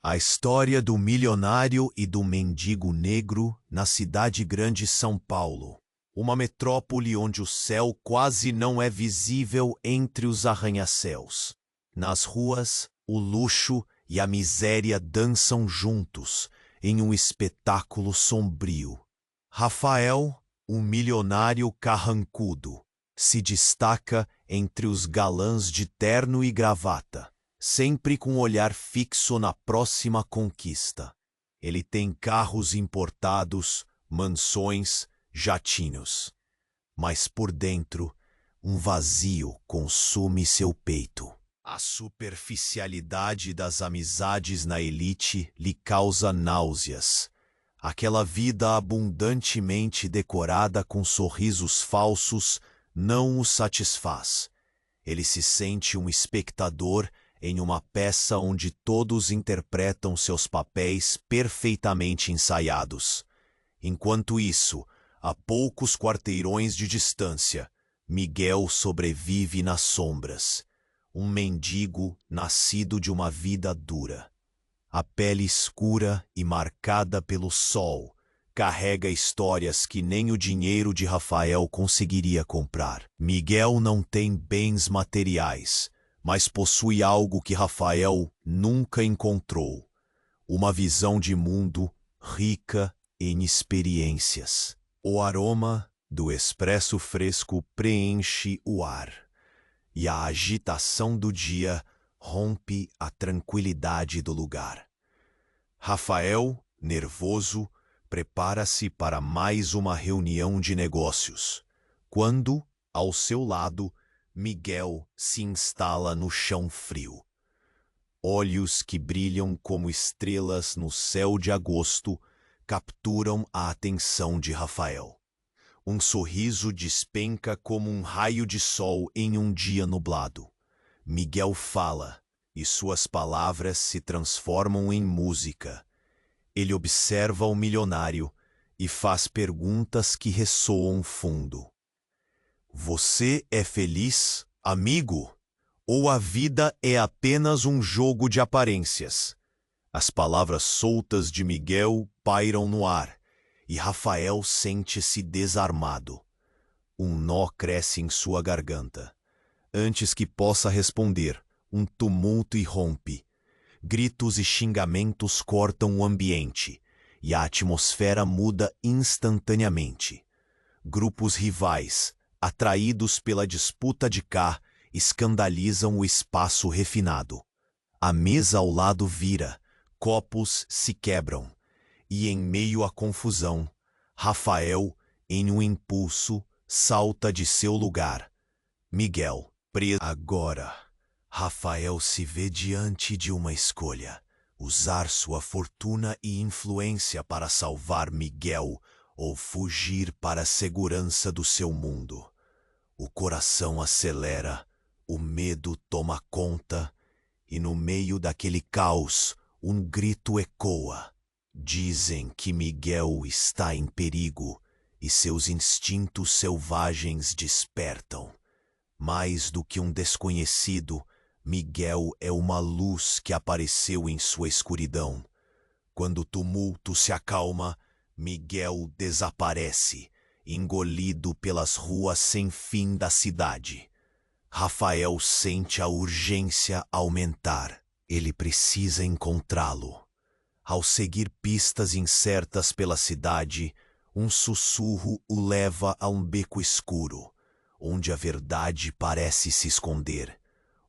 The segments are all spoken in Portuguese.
A história do milionário e do mendigo negro na cidade grande São Paulo. Uma metrópole onde o céu quase não é visível entre os arranha-céus. Nas ruas, o luxo e a miséria dançam juntos em um espetáculo sombrio. Rafael, um milionário carrancudo, se destaca entre os galãs de terno e gravata, sempre com o olhar fixo na próxima conquista. Ele tem carros importados, mansões, jatinhos. Mas por dentro, um vazio consome seu peito. A superficialidade das amizades na elite lhe causa náuseas. Aquela vida abundantemente decorada com sorrisos falsos não o satisfaz. Ele se sente um espectador em uma peça onde todos interpretam seus papéis perfeitamente ensaiados. Enquanto isso, a poucos quarteirões de distância, Miguel sobrevive nas sombras. Um mendigo nascido de uma vida dura. A pele escura e marcada pelo sol carrega histórias que nem o dinheiro de Rafael conseguiria comprar. Miguel não tem bens materiais, mas possui algo que Rafael nunca encontrou. Uma visão de mundo rica em experiências. O aroma do expresso fresco preenche o ar. E a agitação do dia rompe a tranquilidade do lugar. Rafael, nervoso, prepara-se para mais uma reunião de negócios, quando, ao seu lado, Miguel se instala no chão frio. Olhos que brilham como estrelas no céu de agosto capturam a atenção de Rafael. Um sorriso despenca como um raio de sol em um dia nublado. Miguel fala, e suas palavras se transformam em música. Ele observa o milionário e faz perguntas que ressoam fundo. Você é feliz, amigo? Ou a vida é apenas um jogo de aparências? As palavras soltas de Miguel pairam no ar. E Rafael sente-se desarmado. Um nó cresce em sua garganta. Antes que possa responder, um tumulto irrompe. Gritos e xingamentos cortam o ambiente, e a atmosfera muda instantaneamente. Grupos rivais, atraídos pela disputa de cá, escandalizam o espaço refinado. A mesa ao lado vira, copos se quebram. E em meio à confusão, Rafael, em um impulso, salta de seu lugar. Miguel, preso. Agora, Rafael se vê diante de uma escolha: usar sua fortuna e influência para salvar Miguel ou fugir para a segurança do seu mundo. O coração acelera, o medo toma conta, e no meio daquele caos, um grito ecoa. Dizem que Miguel está em perigo e seus instintos selvagens despertam. Mais do que um desconhecido, Miguel é uma luz que apareceu em sua escuridão. Quando o tumulto se acalma, Miguel desaparece, engolido pelas ruas sem fim da cidade. Rafael sente a urgência aumentar. Ele precisa encontrá-lo. Ao seguir pistas incertas pela cidade, um sussurro o leva a um beco escuro, onde a verdade parece se esconder.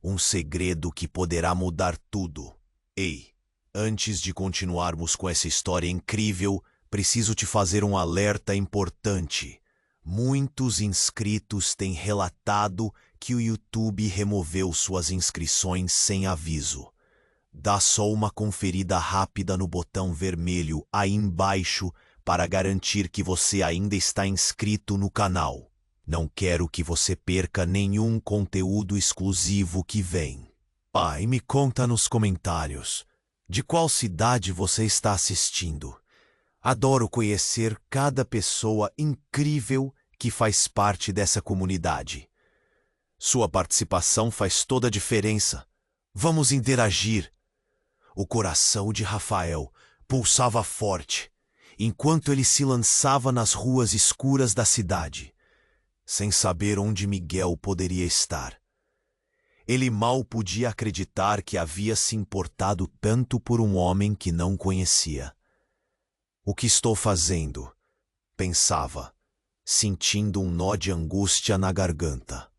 Um segredo que poderá mudar tudo. Ei, antes de continuarmos com essa história incrível, preciso te fazer um alerta importante. Muitos inscritos têm relatado que o YouTube removeu suas inscrições sem aviso. Dá só uma conferida rápida no botão vermelho aí embaixo para garantir que você ainda está inscrito no canal. Não quero que você perca nenhum conteúdo exclusivo que vem. E me conta nos comentários de qual cidade você está assistindo. Adoro conhecer cada pessoa incrível que faz parte dessa comunidade. Sua participação faz toda a diferença. Vamos interagir. O coração de Rafael pulsava forte, enquanto ele se lançava nas ruas escuras da cidade, sem saber onde Miguel poderia estar. Ele mal podia acreditar que havia se importado tanto por um homem que não conhecia. O que estou fazendo? Pensava, sentindo um nó de angústia na garganta.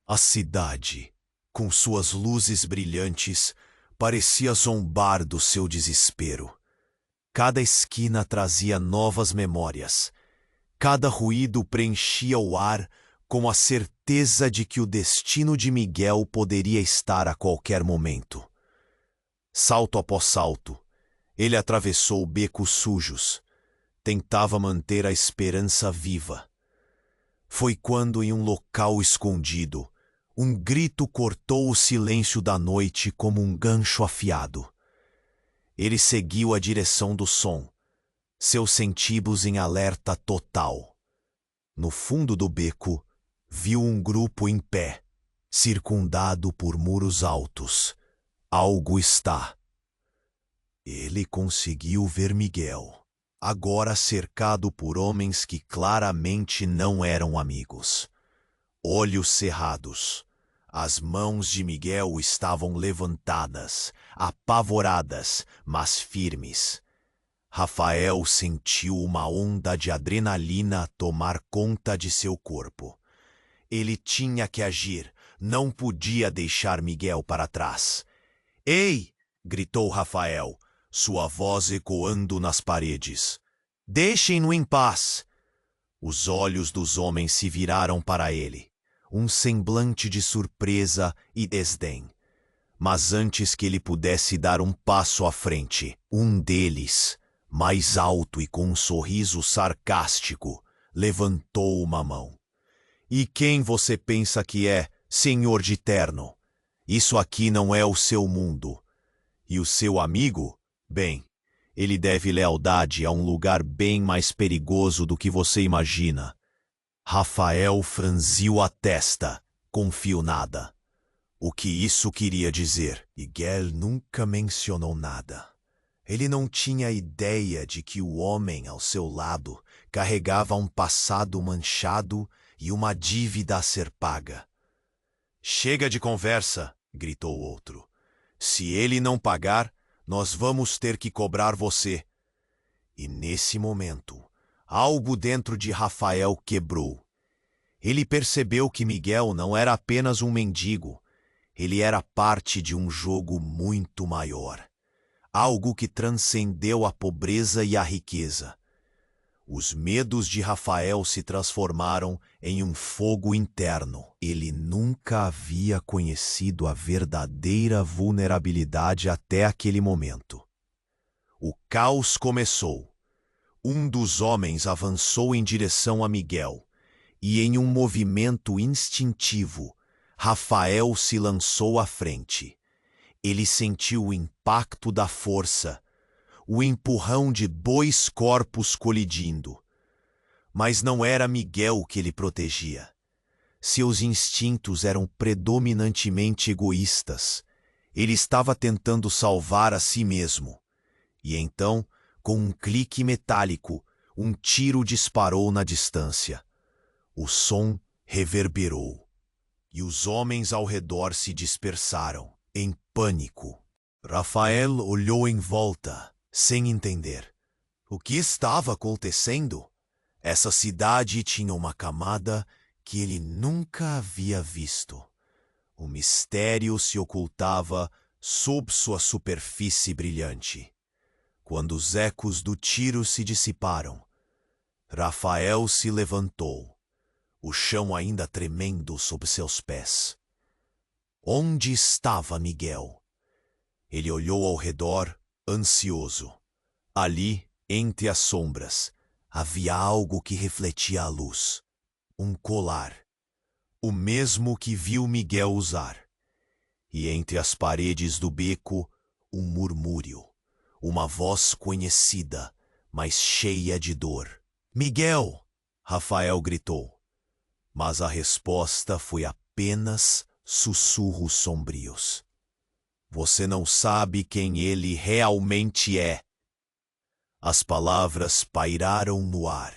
A cidade, com suas luzes brilhantes, parecia zombar do seu desespero. Cada esquina trazia novas memórias. Cada ruído preenchia o ar com a certeza de que o destino de Miguel poderia estar a qualquer momento. Salto após salto, ele atravessou becos sujos. Tentava manter a esperança viva. Foi quando, em um local escondido, um grito cortou o silêncio da noite como um gancho afiado. Ele seguiu a direção do som, seus sentidos em alerta total. No fundo do beco, viu um grupo em pé, circundado por muros altos. Algo está. Ele conseguiu ver Miguel, agora cercado por homens que claramente não eram amigos. Olhos cerrados. As mãos de Miguel estavam levantadas, apavoradas, mas firmes. Rafael sentiu uma onda de adrenalina tomar conta de seu corpo. Ele tinha que agir, não podia deixar Miguel para trás. "Ei!" gritou Rafael, sua voz ecoando nas paredes. "Deixem-no em paz!" Os olhos dos homens se viraram para ele, um semblante de surpresa e desdém. Mas antes que ele pudesse dar um passo à frente, um deles, mais alto e com um sorriso sarcástico, levantou uma mão. "E quem você pensa que é, senhor de terno? Isso aqui não é o seu mundo. E o seu amigo? Bem, ele deve lealdade a um lugar bem mais perigoso do que você imagina." Rafael franziu a testa, confiou nada. O que isso queria dizer? Miguel nunca mencionou nada. Ele não tinha ideia de que o homem ao seu lado carregava um passado manchado e uma dívida a ser paga. "Chega de conversa!" gritou outro. "Se ele não pagar, nós vamos ter que cobrar você." E nesse momento, algo dentro de Rafael quebrou. Ele percebeu que Miguel não era apenas um mendigo. Ele era parte de um jogo muito maior. Algo que transcendeu a pobreza e a riqueza. Os medos de Rafael se transformaram em um fogo interno. Ele nunca havia conhecido a verdadeira vulnerabilidade até aquele momento. O caos começou. Um dos homens avançou em direção a Miguel, e em um movimento instintivo, Rafael se lançou à frente. Ele sentiu o impacto da força, o empurrão de 2 corpos colidindo. Mas não era Miguel que ele protegia. Seus instintos eram predominantemente egoístas. Ele estava tentando salvar a si mesmo. E então, com um clique metálico, um tiro disparou na distância. O som reverberou, e os homens ao redor se dispersaram, em pânico. Rafael olhou em volta, sem entender. O que estava acontecendo? Essa cidade tinha uma camada que ele nunca havia visto. O mistério se ocultava sob sua superfície brilhante. Quando os ecos do tiro se dissiparam, Rafael se levantou, o chão ainda tremendo sob seus pés. Onde estava Miguel? Ele olhou ao redor, ansioso. Ali, entre as sombras, havia algo que refletia a luz. Um colar. O mesmo que viu Miguel usar. E entre as paredes do beco, um murmúrio. Uma voz conhecida, mas cheia de dor. "Miguel!" Rafael gritou. Mas a resposta foi apenas sussurros sombrios. Você não sabe quem ele realmente é. As palavras pairaram no ar,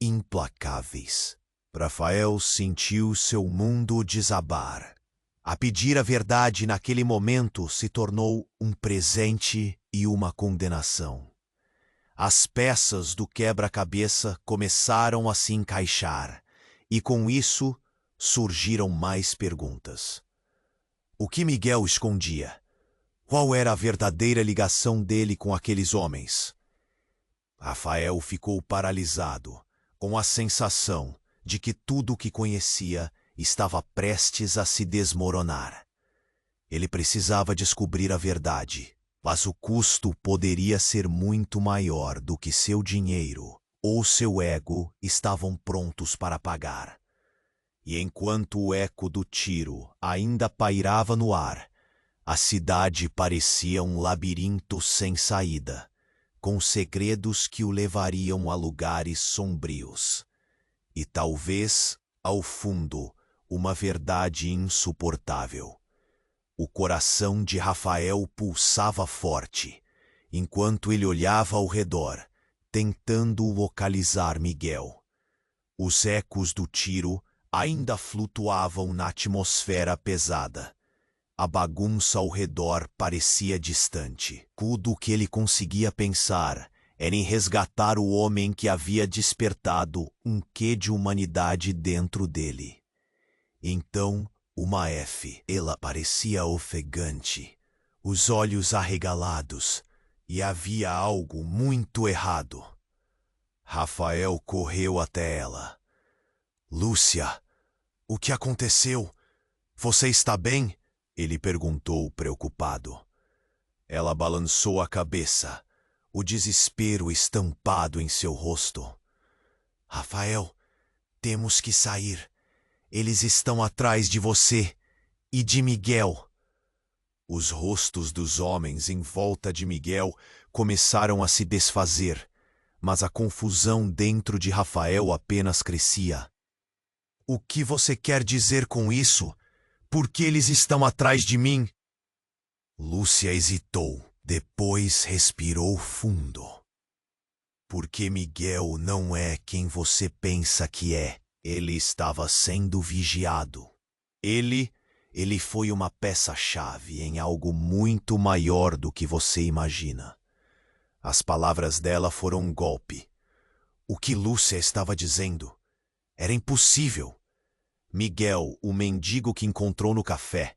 implacáveis. Rafael sentiu seu mundo desabar. A pedir a verdade naquele momento se tornou um presente e uma condenação. As peças do quebra-cabeça começaram a se encaixar, e com isso surgiram mais perguntas. O que Miguel escondia? Qual era a verdadeira ligação dele com aqueles homens? Rafael ficou paralisado, com a sensação de que tudo o que conhecia estava prestes a se desmoronar. Ele precisava descobrir a verdade, mas o custo poderia ser muito maior do que seu dinheiro ou seu ego estavam prontos para pagar. E enquanto o eco do tiro ainda pairava no ar, a cidade parecia um labirinto sem saída, com segredos que o levariam a lugares sombrios. E talvez, ao fundo, uma verdade insuportável. O coração de Rafael pulsava forte, enquanto ele olhava ao redor, tentando localizar Miguel. Os ecos do tiro ainda flutuavam na atmosfera pesada. A bagunça ao redor parecia distante. Tudo o que ele conseguia pensar era em resgatar o homem que havia despertado um quê de humanidade dentro dele. Então, uma F. Ela parecia ofegante, os olhos arregalados, e havia algo muito errado. Rafael correu até ela. Lúcia, o que aconteceu? Você está bem? Ele perguntou, preocupado. Ela balançou a cabeça, o desespero estampado em seu rosto. Rafael, temos que sair. Eles estão atrás de você e de Miguel. Os rostos dos homens em volta de Miguel começaram a se desfazer, mas a confusão dentro de Rafael apenas crescia. O que você quer dizer com isso? Por que eles estão atrás de mim? Lúcia hesitou, depois respirou fundo. Porque Miguel não é quem você pensa que é. Ele estava sendo vigiado. Ele foi uma peça-chave em algo muito maior do que você imagina. As palavras dela foram um golpe. O que Lúcia estava dizendo era impossível. Miguel, o mendigo que encontrou no café,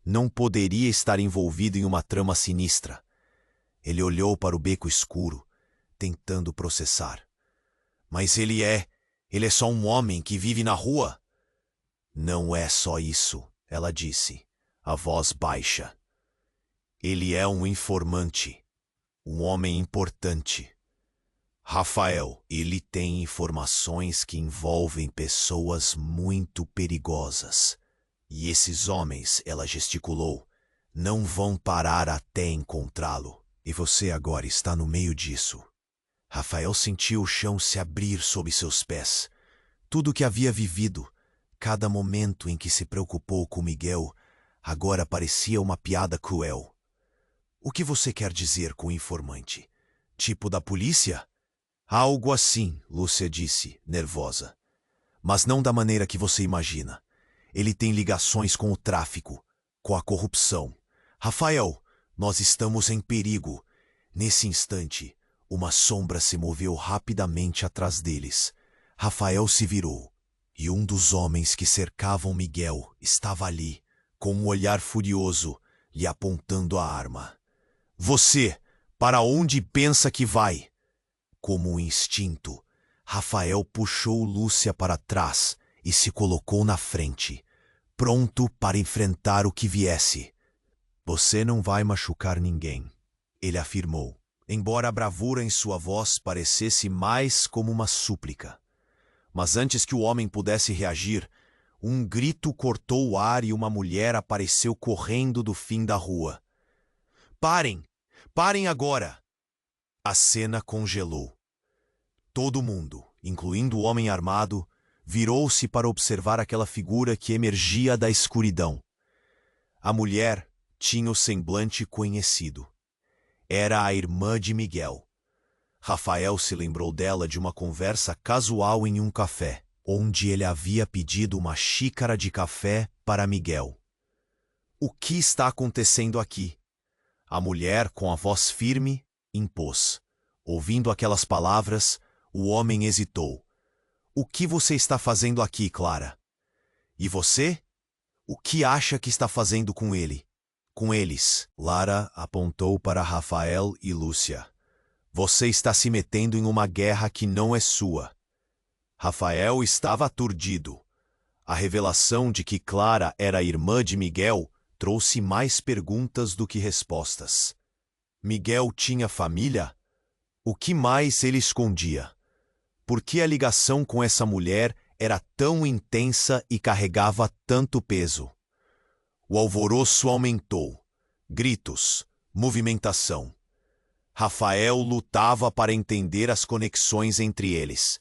não poderia estar envolvido em uma trama sinistra. Ele olhou para o beco escuro, tentando processar. Mas ele é só um homem que vive na rua. Não é só isso, ela disse, a voz baixa. Ele é um informante, um homem importante. Rafael, ele tem informações que envolvem pessoas muito perigosas. E esses homens, ela gesticulou, não vão parar até encontrá-lo. E você agora está no meio disso. Rafael sentiu o chão se abrir sob seus pés. Tudo o que havia vivido, cada momento em que se preocupou com Miguel, agora parecia uma piada cruel. O que você quer dizer com informante? Tipo da polícia? Algo assim, Lúcia disse, nervosa. Mas não da maneira que você imagina. Ele tem ligações com o tráfico, com a corrupção. Rafael, nós estamos em perigo. Nesse instante, uma sombra se moveu rapidamente atrás deles. Rafael se virou, e um dos homens que cercavam Miguel estava ali, com um olhar furioso, lhe apontando a arma. Você, para onde pensa que vai? Como um instinto, Rafael puxou Lúcia para trás e se colocou na frente, pronto para enfrentar o que viesse. Você não vai machucar ninguém, ele afirmou, embora a bravura em sua voz parecesse mais como uma súplica. Mas antes que o homem pudesse reagir, um grito cortou o ar e uma mulher apareceu correndo do fim da rua. Parem! Parem agora! A cena congelou. Todo mundo, incluindo o homem armado, virou-se para observar aquela figura que emergia da escuridão. A mulher, tinha o semblante conhecido. Era a irmã de Miguel. Rafael se lembrou dela de uma conversa casual em um café, onde ele havia pedido uma xícara de café para Miguel. O que está acontecendo aqui? A mulher, com a voz firme, impôs. Ouvindo aquelas palavras, o homem hesitou. O que você está fazendo aqui, Clara? E você? O que acha que está fazendo com ele? Com eles? Lara apontou para Rafael e Lúcia. Você está se metendo em uma guerra que não é sua. Rafael estava aturdido. A revelação de que Clara era irmã de Miguel trouxe mais perguntas do que respostas. Miguel tinha família? O que mais ele escondia? Por que a ligação com essa mulher era tão intensa e carregava tanto peso? O alvoroço aumentou. Gritos, movimentação. Rafael lutava para entender as conexões entre eles.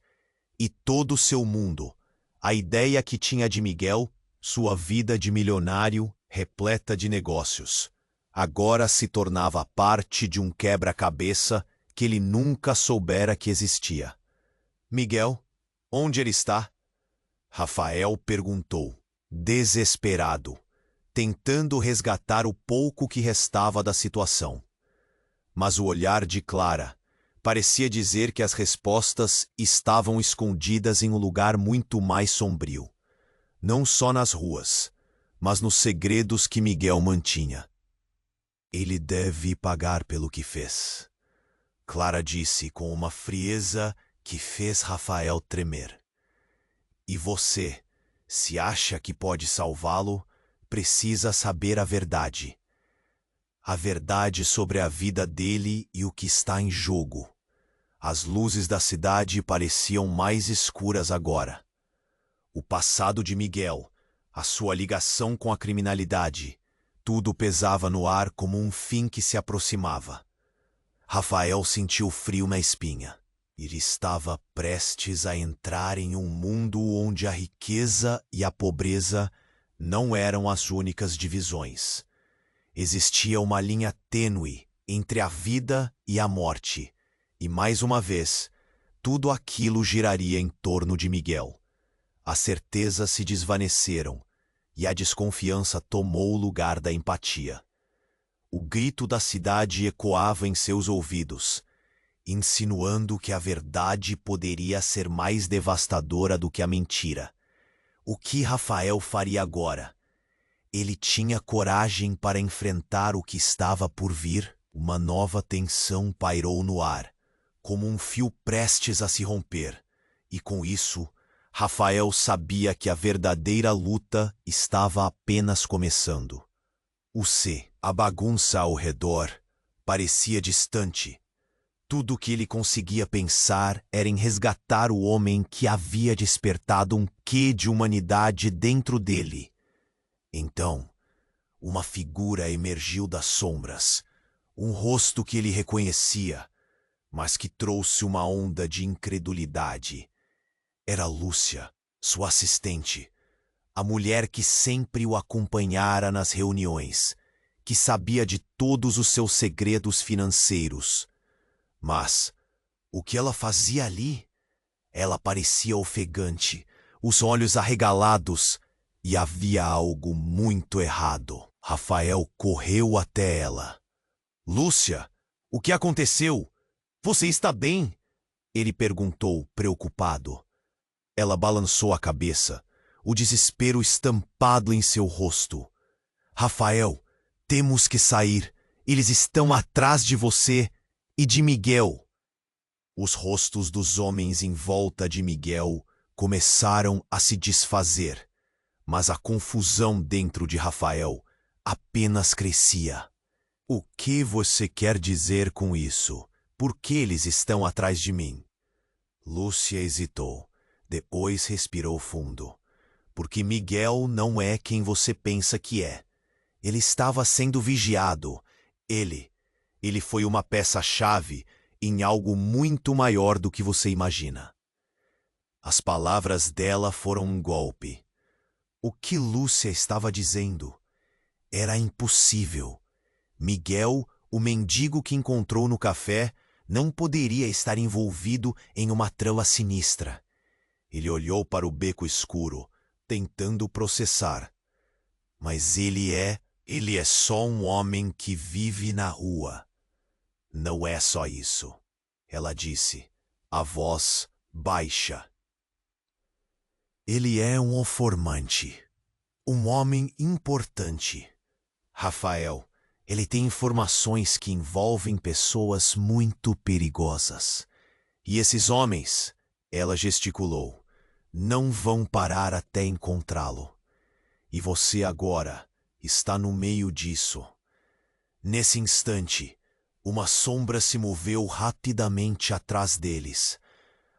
E todo o seu mundo, a ideia que tinha de Miguel, sua vida de milionário, repleta de negócios, agora se tornava parte de um quebra-cabeça que ele nunca soubera que existia. Miguel, onde ele está? Rafael perguntou, desesperado, tentando resgatar o pouco que restava da situação. Mas o olhar de Clara parecia dizer que as respostas estavam escondidas em um lugar muito mais sombrio. Não só nas ruas, mas nos segredos que Miguel mantinha. Ele deve pagar pelo que fez, Clara disse com uma frieza que fez Rafael tremer. E você, se acha que pode salvá-lo, precisa saber a verdade. A verdade sobre a vida dele e o que está em jogo. As luzes da cidade pareciam mais escuras agora. O passado de Miguel, a sua ligação com a criminalidade, tudo pesava no ar como um fim que se aproximava. Rafael sentiu frio na espinha. Ele estava prestes a entrar em um mundo onde a riqueza e a pobreza não eram as únicas divisões. Existia uma linha tênue entre a vida e a morte, e mais uma vez, tudo aquilo giraria em torno de Miguel. As certezas se desvaneceram, e a desconfiança tomou o lugar da empatia. O grito da cidade ecoava em seus ouvidos, insinuando que a verdade poderia ser mais devastadora do que a mentira. O que Rafael faria agora? Ele tinha coragem para enfrentar o que estava por vir? Uma nova tensão pairou no ar, como um fio prestes a se romper, e com isso, Rafael sabia que a verdadeira luta estava apenas começando. A bagunça ao redor, parecia distante. Tudo o que ele conseguia pensar era em resgatar o homem que havia despertado um quê de humanidade dentro dele. Então, uma figura emergiu das sombras, um rosto que ele reconhecia, mas que trouxe uma onda de incredulidade. Era Lúcia, sua assistente, a mulher que sempre o acompanhara nas reuniões, que sabia de todos os seus segredos financeiros. Mas o que ela fazia ali? Ela parecia ofegante, os olhos arregalados, e havia algo muito errado. Rafael correu até ela. Lúcia, o que aconteceu? Você está bem? Ele perguntou, preocupado. Ela balançou a cabeça, o desespero estampado em seu rosto. Rafael, temos que sair. Eles estão atrás de você e de Miguel. Os rostos dos homens em volta de Miguel começaram a se desfazer, mas a confusão dentro de Rafael apenas crescia. O que você quer dizer com isso? Por que eles estão atrás de mim? Lúcia hesitou, depois respirou fundo. Porque Miguel não é quem você pensa que é. Ele estava sendo vigiado. Ele foi uma peça-chave em algo muito maior do que você imagina. As palavras dela foram um golpe. O que Lúcia estava dizendo? Era impossível. Miguel, o mendigo que encontrou no café, não poderia estar envolvido em uma trama sinistra. Ele olhou para o beco escuro, tentando processar. Mas ele é só um homem que vive na rua. Não é só isso, ela disse, a voz baixa. Ele é um informante, um homem importante. Rafael, ele tem informações que envolvem pessoas muito perigosas. E esses homens, ela gesticulou, não vão parar até encontrá-lo. E você agora está no meio disso. Nesse instante, uma sombra se moveu rapidamente atrás deles.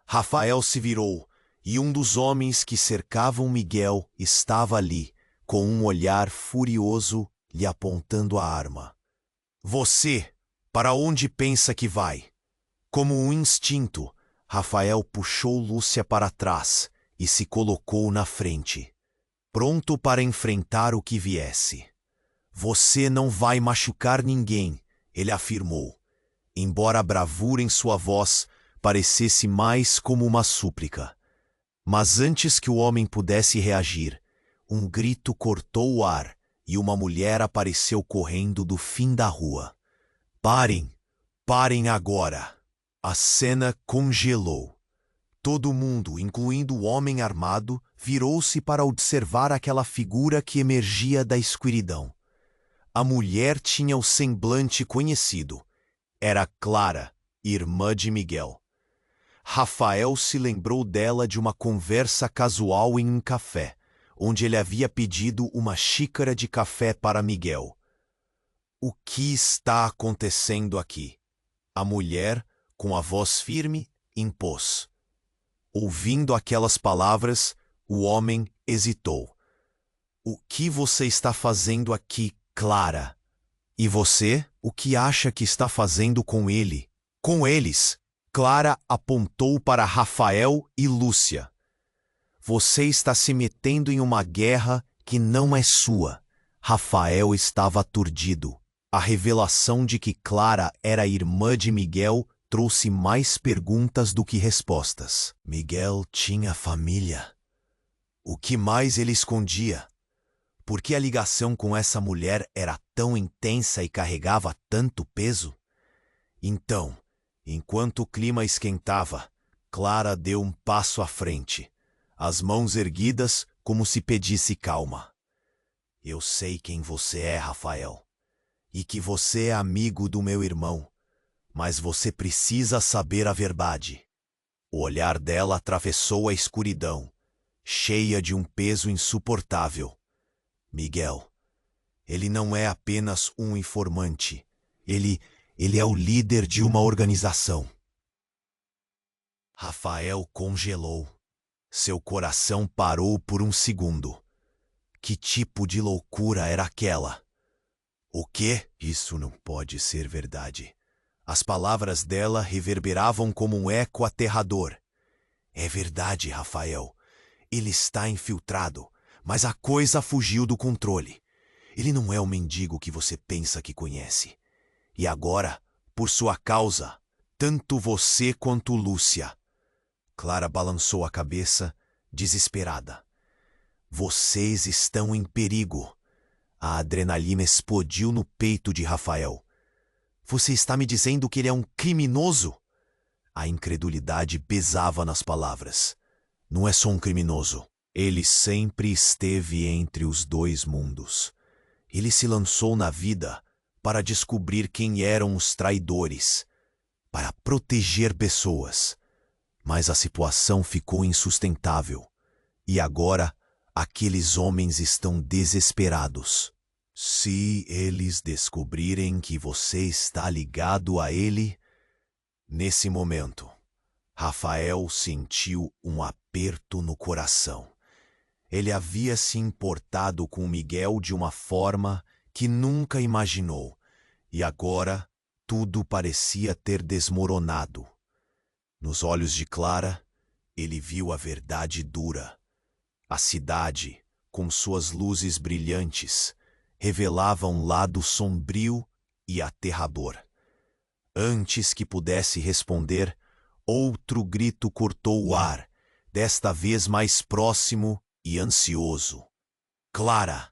Rafael se virou, e um dos homens que cercavam Miguel estava ali, com um olhar furioso lhe apontando a arma. Você, para onde pensa que vai? Como um instinto, Rafael puxou Lúcia para trás e se colocou na frente, pronto para enfrentar o que viesse. Você não vai machucar ninguém, ele afirmou, embora a bravura em sua voz parecesse mais como uma súplica. Mas antes que o homem pudesse reagir, um grito cortou o ar e uma mulher apareceu correndo do fim da rua. Parem! Parem agora! A cena congelou. Todo mundo, incluindo o homem armado, virou-se para observar aquela figura que emergia da escuridão. A mulher tinha o semblante conhecido. Era Clara, irmã de Miguel. Rafael se lembrou dela de uma conversa casual em um café, onde ele havia pedido uma xícara de café para Miguel. O que está acontecendo aqui? A mulher, com a voz firme, impôs. Ouvindo aquelas palavras, o homem hesitou. O que você está fazendo aqui, Clara? E você, o que acha que está fazendo com ele? Com eles? Clara apontou para Rafael e Lúcia. Você está se metendo em uma guerra que não é sua. Rafael estava aturdido. A revelação de que Clara era irmã de Miguel trouxe mais perguntas do que respostas. Miguel tinha família. O que mais ele escondia? Por que a ligação com essa mulher era tão intensa e carregava tanto peso? Então, enquanto o clima esquentava, Clara deu um passo à frente, as mãos erguidas como se pedisse calma. Eu sei quem você é, Rafael, e que você é amigo do meu irmão, mas você precisa saber a verdade. O olhar dela atravessou a escuridão, cheia de um peso insuportável. Miguel, ele não é apenas um informante, ele é o líder de uma organização. Rafael congelou. Seu coração parou por um segundo. Que tipo de loucura era aquela? O quê? Isso não pode ser verdade. As palavras dela reverberavam como um eco aterrador. É verdade, Rafael. Ele está infiltrado, mas a coisa fugiu do controle. Ele não é o mendigo que você pensa que conhece. E agora, por sua causa, tanto você quanto Lúcia. Clara balançou a cabeça, desesperada. Vocês estão em perigo. A adrenalina explodiu no peito de Rafael. Você está me dizendo que ele é um criminoso? A incredulidade pesava nas palavras. Não é só um criminoso. Ele sempre esteve entre os dois mundos. Ele se lançou na vida para descobrir quem eram os traidores, para proteger pessoas. Mas a situação ficou insustentável. E agora, aqueles homens estão desesperados. Se eles descobrirem que você está ligado a ele... Nesse momento, Rafael sentiu um aperto no coração. Ele havia se importado com Miguel de uma forma que nunca imaginou, e agora tudo parecia ter desmoronado. Nos olhos de Clara, ele viu a verdade dura. A cidade, com suas luzes brilhantes, revelava um lado sombrio e aterrador. Antes que pudesse responder, outro grito cortou o ar, desta vez mais próximo e ansioso. Clara!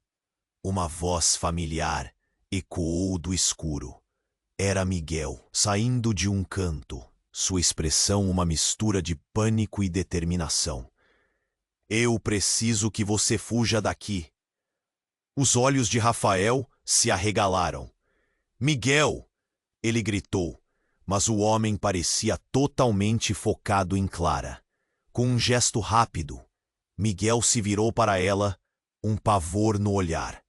Uma voz familiar ecoou do escuro. Era Miguel, saindo de um canto, sua expressão uma mistura de pânico e determinação. Eu preciso que você fuja daqui. Os olhos de Rafael se arregalaram. Miguel! Ele gritou, mas o homem parecia totalmente focado em Clara. Com um gesto rápido, Miguel se virou para ela, um pavor no olhar.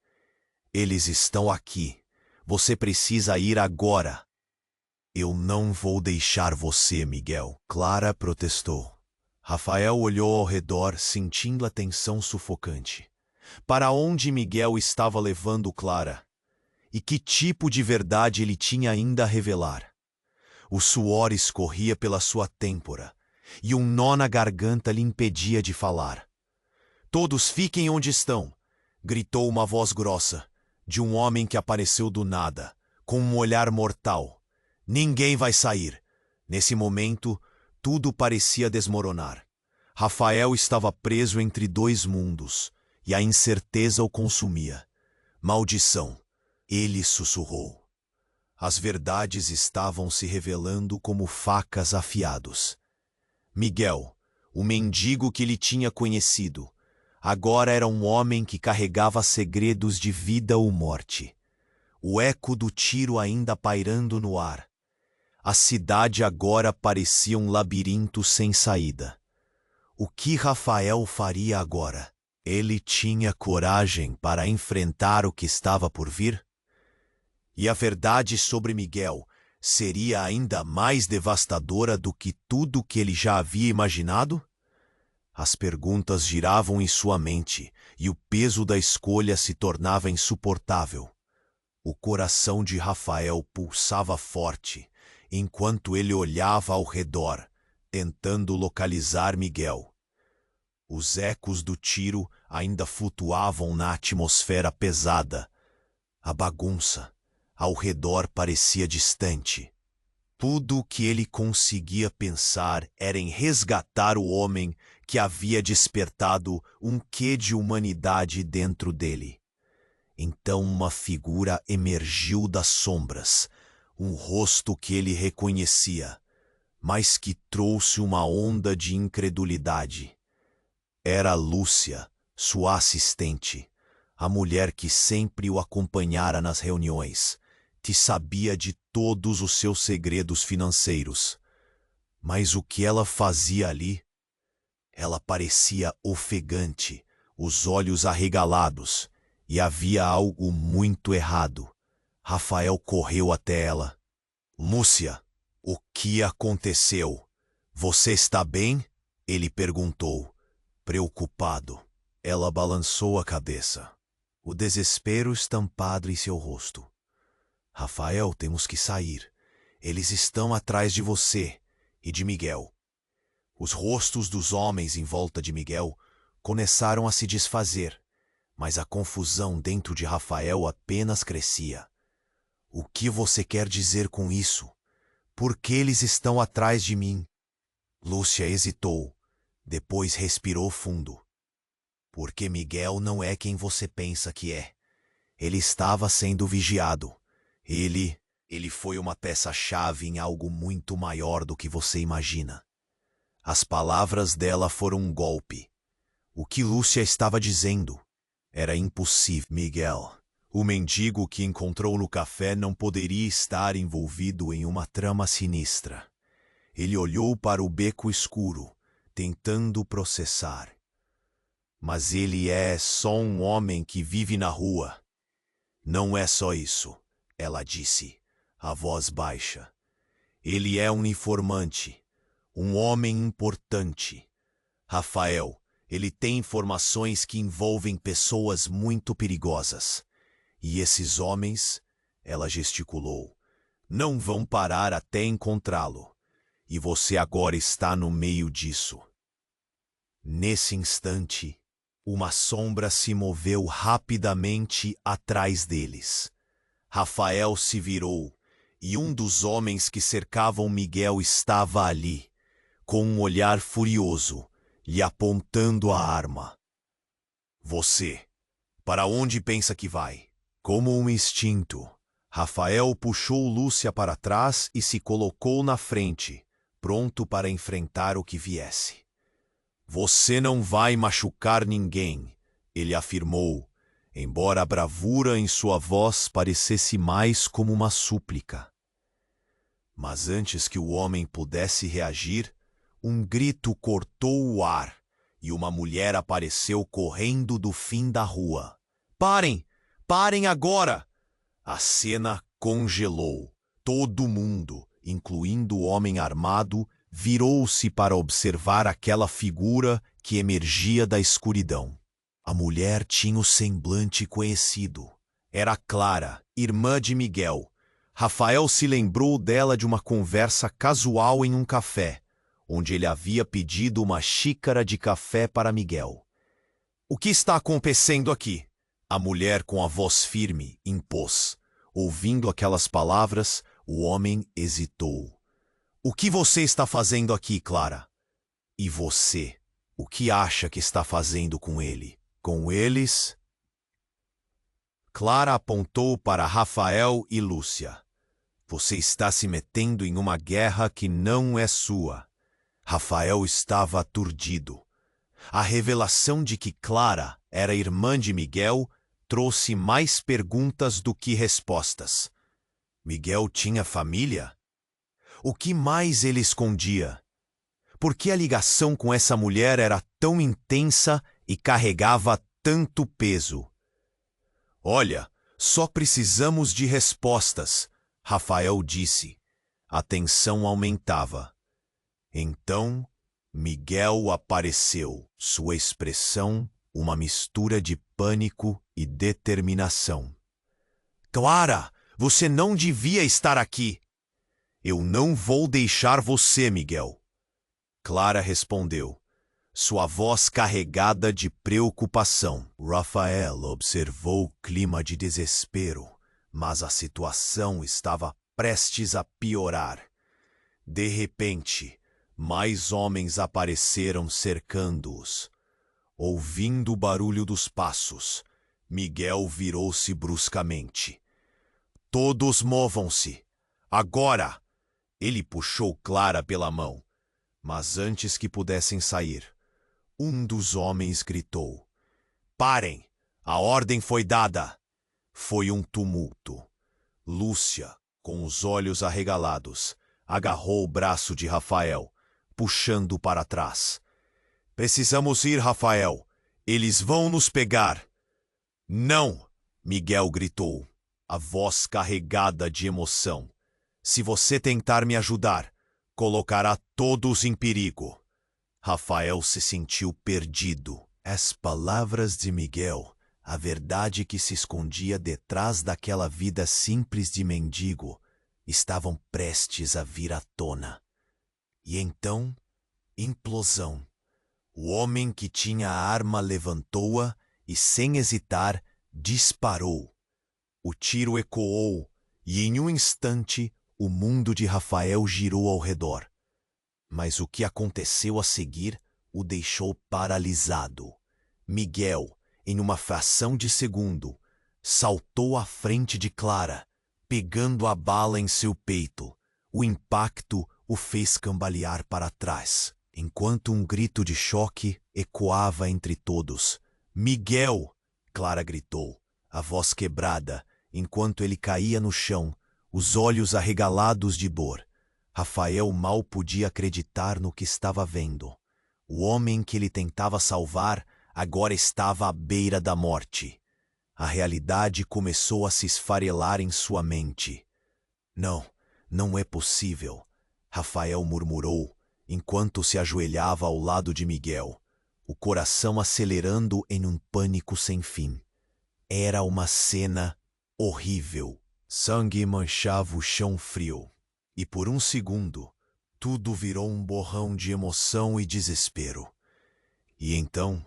Eles estão aqui. Você precisa ir agora. Eu não vou deixar você, Miguel. Clara protestou. Rafael olhou ao redor, sentindo a tensão sufocante. Para onde Miguel estava levando Clara? E que tipo de verdade ele tinha ainda a revelar? O suor escorria pela sua têmpora, e um nó na garganta lhe impedia de falar. Todos fiquem onde estão, gritou uma voz grossa, de um homem que apareceu do nada, com um olhar mortal. Ninguém vai sair. Nesse momento, tudo parecia desmoronar. Rafael estava preso entre dois mundos, e a incerteza o consumia. Maldição! Ele sussurrou. As verdades estavam se revelando como facas afiados. Miguel, o mendigo que ele tinha conhecido, agora era um homem que carregava segredos de vida ou morte. O eco do tiro ainda pairando no ar. A cidade agora parecia um labirinto sem saída. O que Rafael faria agora? Ele tinha coragem para enfrentar o que estava por vir? E a verdade sobre Miguel seria ainda mais devastadora do que tudo que ele já havia imaginado? As perguntas giravam em sua mente e o peso da escolha se tornava insuportável. O coração de Rafael pulsava forte, enquanto ele olhava ao redor, tentando localizar Miguel. Os ecos do tiro ainda flutuavam na atmosfera pesada. A bagunça ao redor parecia distante. Tudo o que ele conseguia pensar era em resgatar o homem que havia despertado um quê de humanidade dentro dele. Então uma figura emergiu das sombras, um rosto que ele reconhecia, mas que trouxe uma onda de incredulidade. Era Lúcia, sua assistente, a mulher que sempre o acompanhara nas reuniões, que sabia de todos os seus segredos financeiros. Mas o que ela fazia ali? Ela parecia ofegante, os olhos arregalados, e havia algo muito errado. Rafael correu até ela. Lúcia, o que aconteceu? Você está bem? Ele perguntou, preocupado. Ela balançou a cabeça, o desespero estampado em seu rosto. Rafael, temos que sair. Eles estão atrás de você e de Miguel. Os rostos dos homens em volta de Miguel começaram a se desfazer, mas a confusão dentro de Rafael apenas crescia. O que você quer dizer com isso? Por que eles estão atrás de mim? Lúcia hesitou, depois respirou fundo. Porque Miguel não é quem você pensa que é. Ele estava sendo vigiado. Ele foi uma peça-chave em algo muito maior do que você imagina. As palavras dela foram um golpe. O que Lúcia estava dizendo era impossível. Miguel, o mendigo que encontrou no café, não poderia estar envolvido em uma trama sinistra. Ele olhou para o beco escuro, tentando processar. Mas ele é só um homem que vive na rua. Não é só isso, ela disse, a voz baixa. Ele é um informante, um homem importante. Rafael, ele tem informações que envolvem pessoas muito perigosas. E esses homens, ela gesticulou, não vão parar até encontrá-lo. E você agora está no meio disso. Nesse instante, Uma sombra se moveu rapidamente atrás deles. Rafael se virou, e um dos homens que cercavam Miguel estava ali, com um olhar furioso, lhe apontando a arma. Você, para onde pensa que vai? Como um instinto, Rafael puxou Lúcia para trás e se colocou na frente, pronto para enfrentar o que viesse. Você não vai machucar ninguém, ele afirmou, embora a bravura em sua voz parecesse mais como uma súplica. Mas antes que o homem pudesse reagir, um grito cortou o ar e uma mulher apareceu correndo do fim da rua. Parem! Parem agora! A cena congelou. Todo mundo, incluindo o homem armado, virou-se para observar aquela figura que emergia da escuridão. A mulher tinha o semblante conhecido. Era Clara, irmã de Miguel. Rafael se lembrou dela de uma conversa casual em um café, onde ele havia pedido uma xícara de café para Miguel. O que está acontecendo aqui? A mulher, com a voz firme, impôs. Ouvindo aquelas palavras, o homem hesitou. O que você está fazendo aqui, Clara? E você, o que acha que está fazendo com ele? Com eles? Clara apontou para Rafael e Lúcia. Você está se metendo em uma guerra que não é sua. Rafael estava aturdido. A revelação de que Clara era irmã de Miguel trouxe mais perguntas do que respostas. Miguel tinha família? O que mais ele escondia? Por que a ligação com essa mulher era tão intensa e carregava tanto peso? Olha, só precisamos de respostas, Rafael disse. A tensão aumentava. Então, Miguel apareceu, sua expressão uma mistura de pânico e determinação. Clara, você não devia estar aqui. Eu não vou deixar você, Miguel. Clara respondeu, sua voz carregada de preocupação. Rafael observou o clima de desespero, mas a situação estava prestes a piorar. De repente, mais homens apareceram cercando-os. Ouvindo o barulho dos passos, Miguel virou-se bruscamente. Todos movam-se! Agora! Ele puxou Clara pela mão, mas antes que pudessem sair, um dos homens gritou. Parem! A ordem foi dada! Foi um tumulto. Lúcia, com os olhos arregalados, agarrou o braço de Rafael, puxando-o para trás. Precisamos ir, Rafael. Eles vão nos pegar. Não! Miguel gritou, a voz carregada de emoção. Se você tentar me ajudar, colocará todos em perigo. Rafael se sentiu perdido. As palavras de Miguel, a verdade que se escondia detrás daquela vida simples de mendigo, estavam prestes a vir à tona. E então, implosão. O homem que tinha a arma levantou-a e, sem hesitar, disparou. O tiro ecoou e, em um instante, o mundo de Rafael girou ao redor. Mas o que aconteceu a seguir o deixou paralisado. Miguel, em uma fração de segundo, saltou à frente de Clara, pegando a bala em seu peito. O impacto o fez cambalear para trás, enquanto um grito de choque ecoava entre todos. Miguel! Clara gritou, a voz quebrada, enquanto ele caía no chão, os olhos arregalados de dor. Rafael mal podia acreditar no que estava vendo. O homem que ele tentava salvar agora estava à beira da morte. A realidade começou a se esfarelar em sua mente. Não, não é possível, Rafael murmurou, enquanto se ajoelhava ao lado de Miguel, o coração acelerando em um pânico sem fim. Era uma cena horrível. Sangue manchava o chão frio. E por um segundo, tudo virou um borrão de emoção e desespero. E então,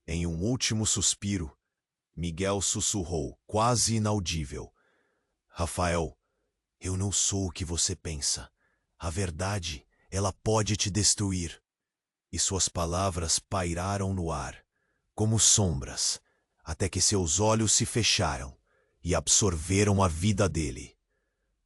Em um último suspiro, Miguel sussurrou, quase inaudível: Rafael, eu não sou o que você pensa. A verdade, ela pode te destruir. E suas palavras pairaram no ar, como sombras, até que seus olhos se fecharam e absorveram a vida dele.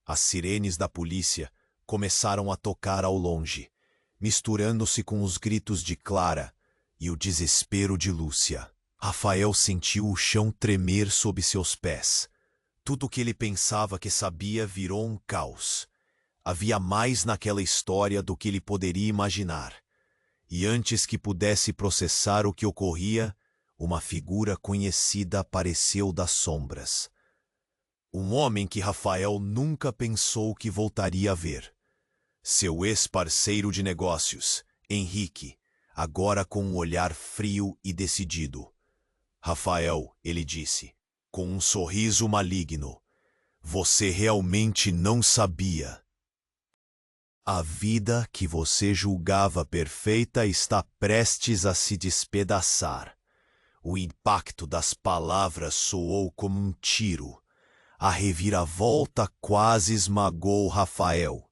As sirenes da polícia começaram a tocar ao longe, misturando-se com os gritos de Clara e o desespero de Lúcia. Rafael sentiu o chão tremer sob seus pés. Tudo o que ele pensava que sabia virou um caos. Havia mais naquela história do que ele poderia imaginar. E antes que pudesse processar o que ocorria, uma figura conhecida apareceu das sombras. Um homem que Rafael nunca pensou que voltaria a ver. Seu ex-parceiro de negócios, Henrique, agora com um olhar frio e decidido. Rafael, ele disse, com um sorriso maligno, você realmente não sabia. A vida que você julgava perfeita está prestes a se despedaçar. O impacto das palavras soou como um tiro. A reviravolta quase esmagou Rafael.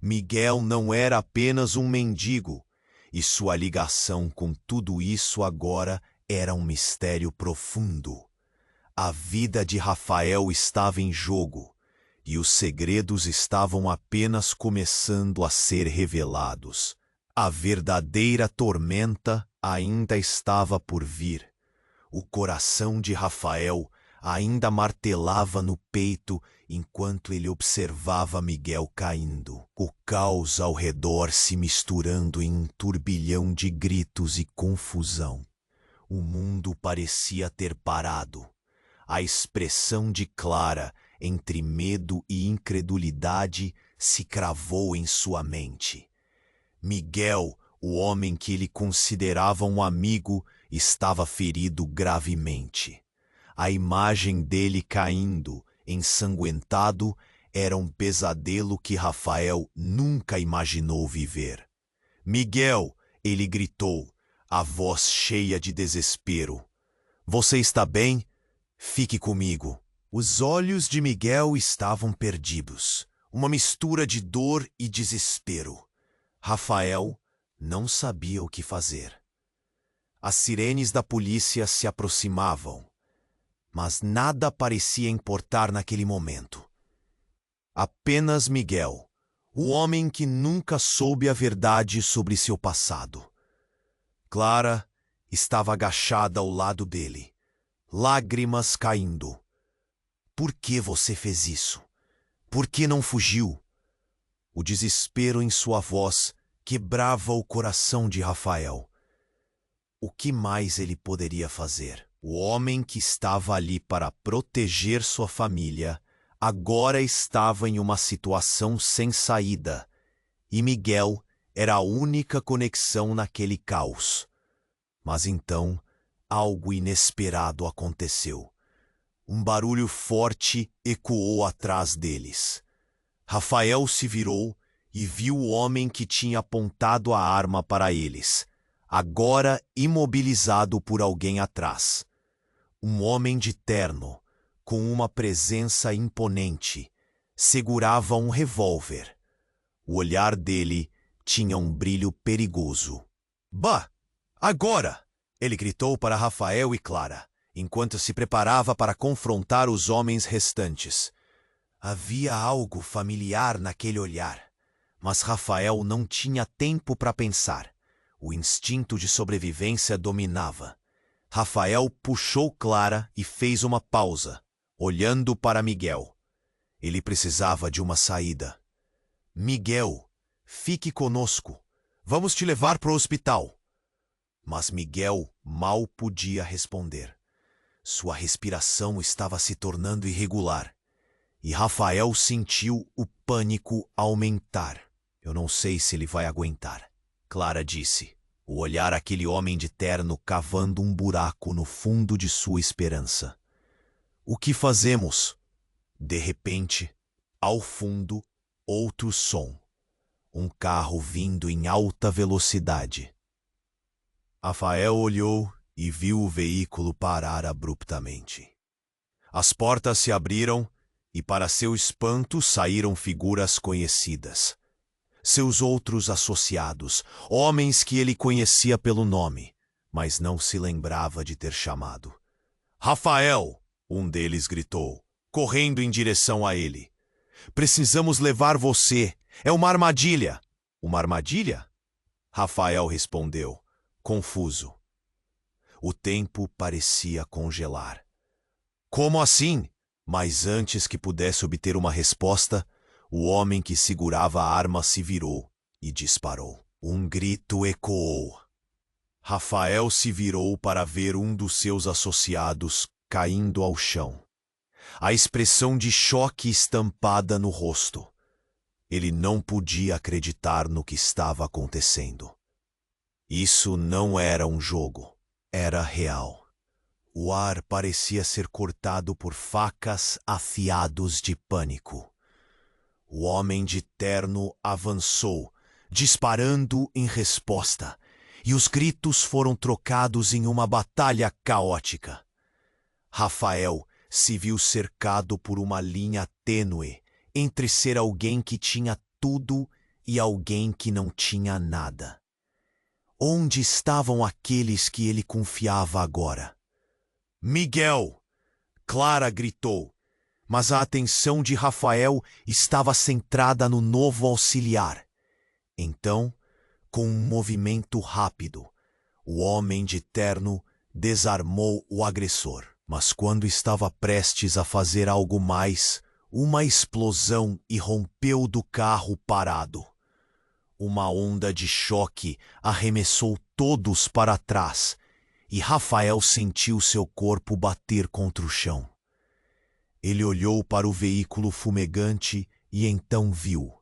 Miguel não era apenas um mendigo, e sua ligação com tudo isso agora era um mistério profundo. A vida de Rafael estava em jogo, e os segredos estavam apenas começando a ser revelados. A verdadeira tormenta ainda estava por vir. O coração de Rafael ainda martelava no peito enquanto ele observava Miguel caindo. O caos ao redor se misturando em um turbilhão de gritos e confusão. O mundo parecia ter parado. A expressão de Clara, entre medo e incredulidade, se cravou em sua mente. Miguel, o homem que ele considerava um amigo, estava ferido gravemente. A imagem dele caindo, ensanguentado, era um pesadelo que Rafael nunca imaginou viver. Miguel, ele gritou, a voz cheia de desespero. Você está bem? Fique comigo. Os olhos de Miguel estavam perdidos, uma mistura de dor e desespero. Rafael não sabia o que fazer. As sirenes da polícia se aproximavam, mas nada parecia importar naquele momento. Apenas Miguel, o homem que nunca soube a verdade sobre seu passado. Clara estava agachada ao lado dele, lágrimas caindo. Por que você fez isso? Por que não fugiu? O desespero em sua voz quebrava o coração de Rafael. O que mais ele poderia fazer? O homem que estava ali para proteger sua família agora estava em uma situação sem saída, e Miguel era a única conexão naquele caos. Mas então, algo inesperado aconteceu. Um barulho forte ecoou atrás deles. Rafael se virou e viu o homem que tinha apontado a arma para eles, agora imobilizado por alguém atrás. Um homem de terno, com uma presença imponente, segurava um revólver. O olhar dele tinha um brilho perigoso. Bah! Agora! Ele gritou para Rafael e Clara, enquanto se preparava para confrontar os homens restantes. Havia algo familiar naquele olhar, mas Rafael não tinha tempo para pensar. O instinto de sobrevivência dominava. Rafael puxou Clara e fez uma pausa, olhando para Miguel. Ele precisava de uma saída. Miguel, fique conosco. Vamos te levar para o hospital. Mas Miguel mal podia responder. Sua respiração estava se tornando irregular. E Rafael sentiu o pânico aumentar. Eu não sei se ele vai aguentar, Clara disse, o olhar aquele homem de terno cavando um buraco no fundo de sua esperança. O que fazemos? De repente, ao fundo, outro som. Um carro vindo em alta velocidade. Rafael olhou e viu o veículo parar abruptamente. As portas se abriram e, para seu espanto, saíram figuras conhecidas. Seus outros associados, homens que ele conhecia pelo nome, mas não se lembrava de ter chamado. Rafael! Um deles gritou, correndo em direção a ele. Precisamos levar você. É uma armadilha. Uma armadilha? Rafael respondeu, confuso. O tempo parecia congelar. Como assim? Mas antes que pudesse obter uma resposta, o homem que segurava a arma se virou e disparou. Um grito ecoou. Rafael se virou para ver um dos seus associados caindo ao chão. A expressão de choque estampada no rosto. Ele não podia acreditar no que estava acontecendo. Isso não era um jogo, era real. O ar parecia ser cortado por facas afiados de pânico. O homem de terno avançou, disparando em resposta, e os gritos foram trocados em uma batalha caótica. Rafael se viu cercado por uma linha tênue entre ser alguém que tinha tudo e alguém que não tinha nada. Onde estavam aqueles que ele confiava agora? Miguel! Clara gritou, mas a atenção de Rafael estava centrada no novo auxiliar. Então, com um movimento rápido, o homem de terno desarmou o agressor. Mas quando estava prestes a fazer algo mais, uma explosão irrompeu do carro parado. Uma onda de choque arremessou todos para trás e Rafael sentiu seu corpo bater contra o chão. Ele olhou para o veículo fumegante e então viu.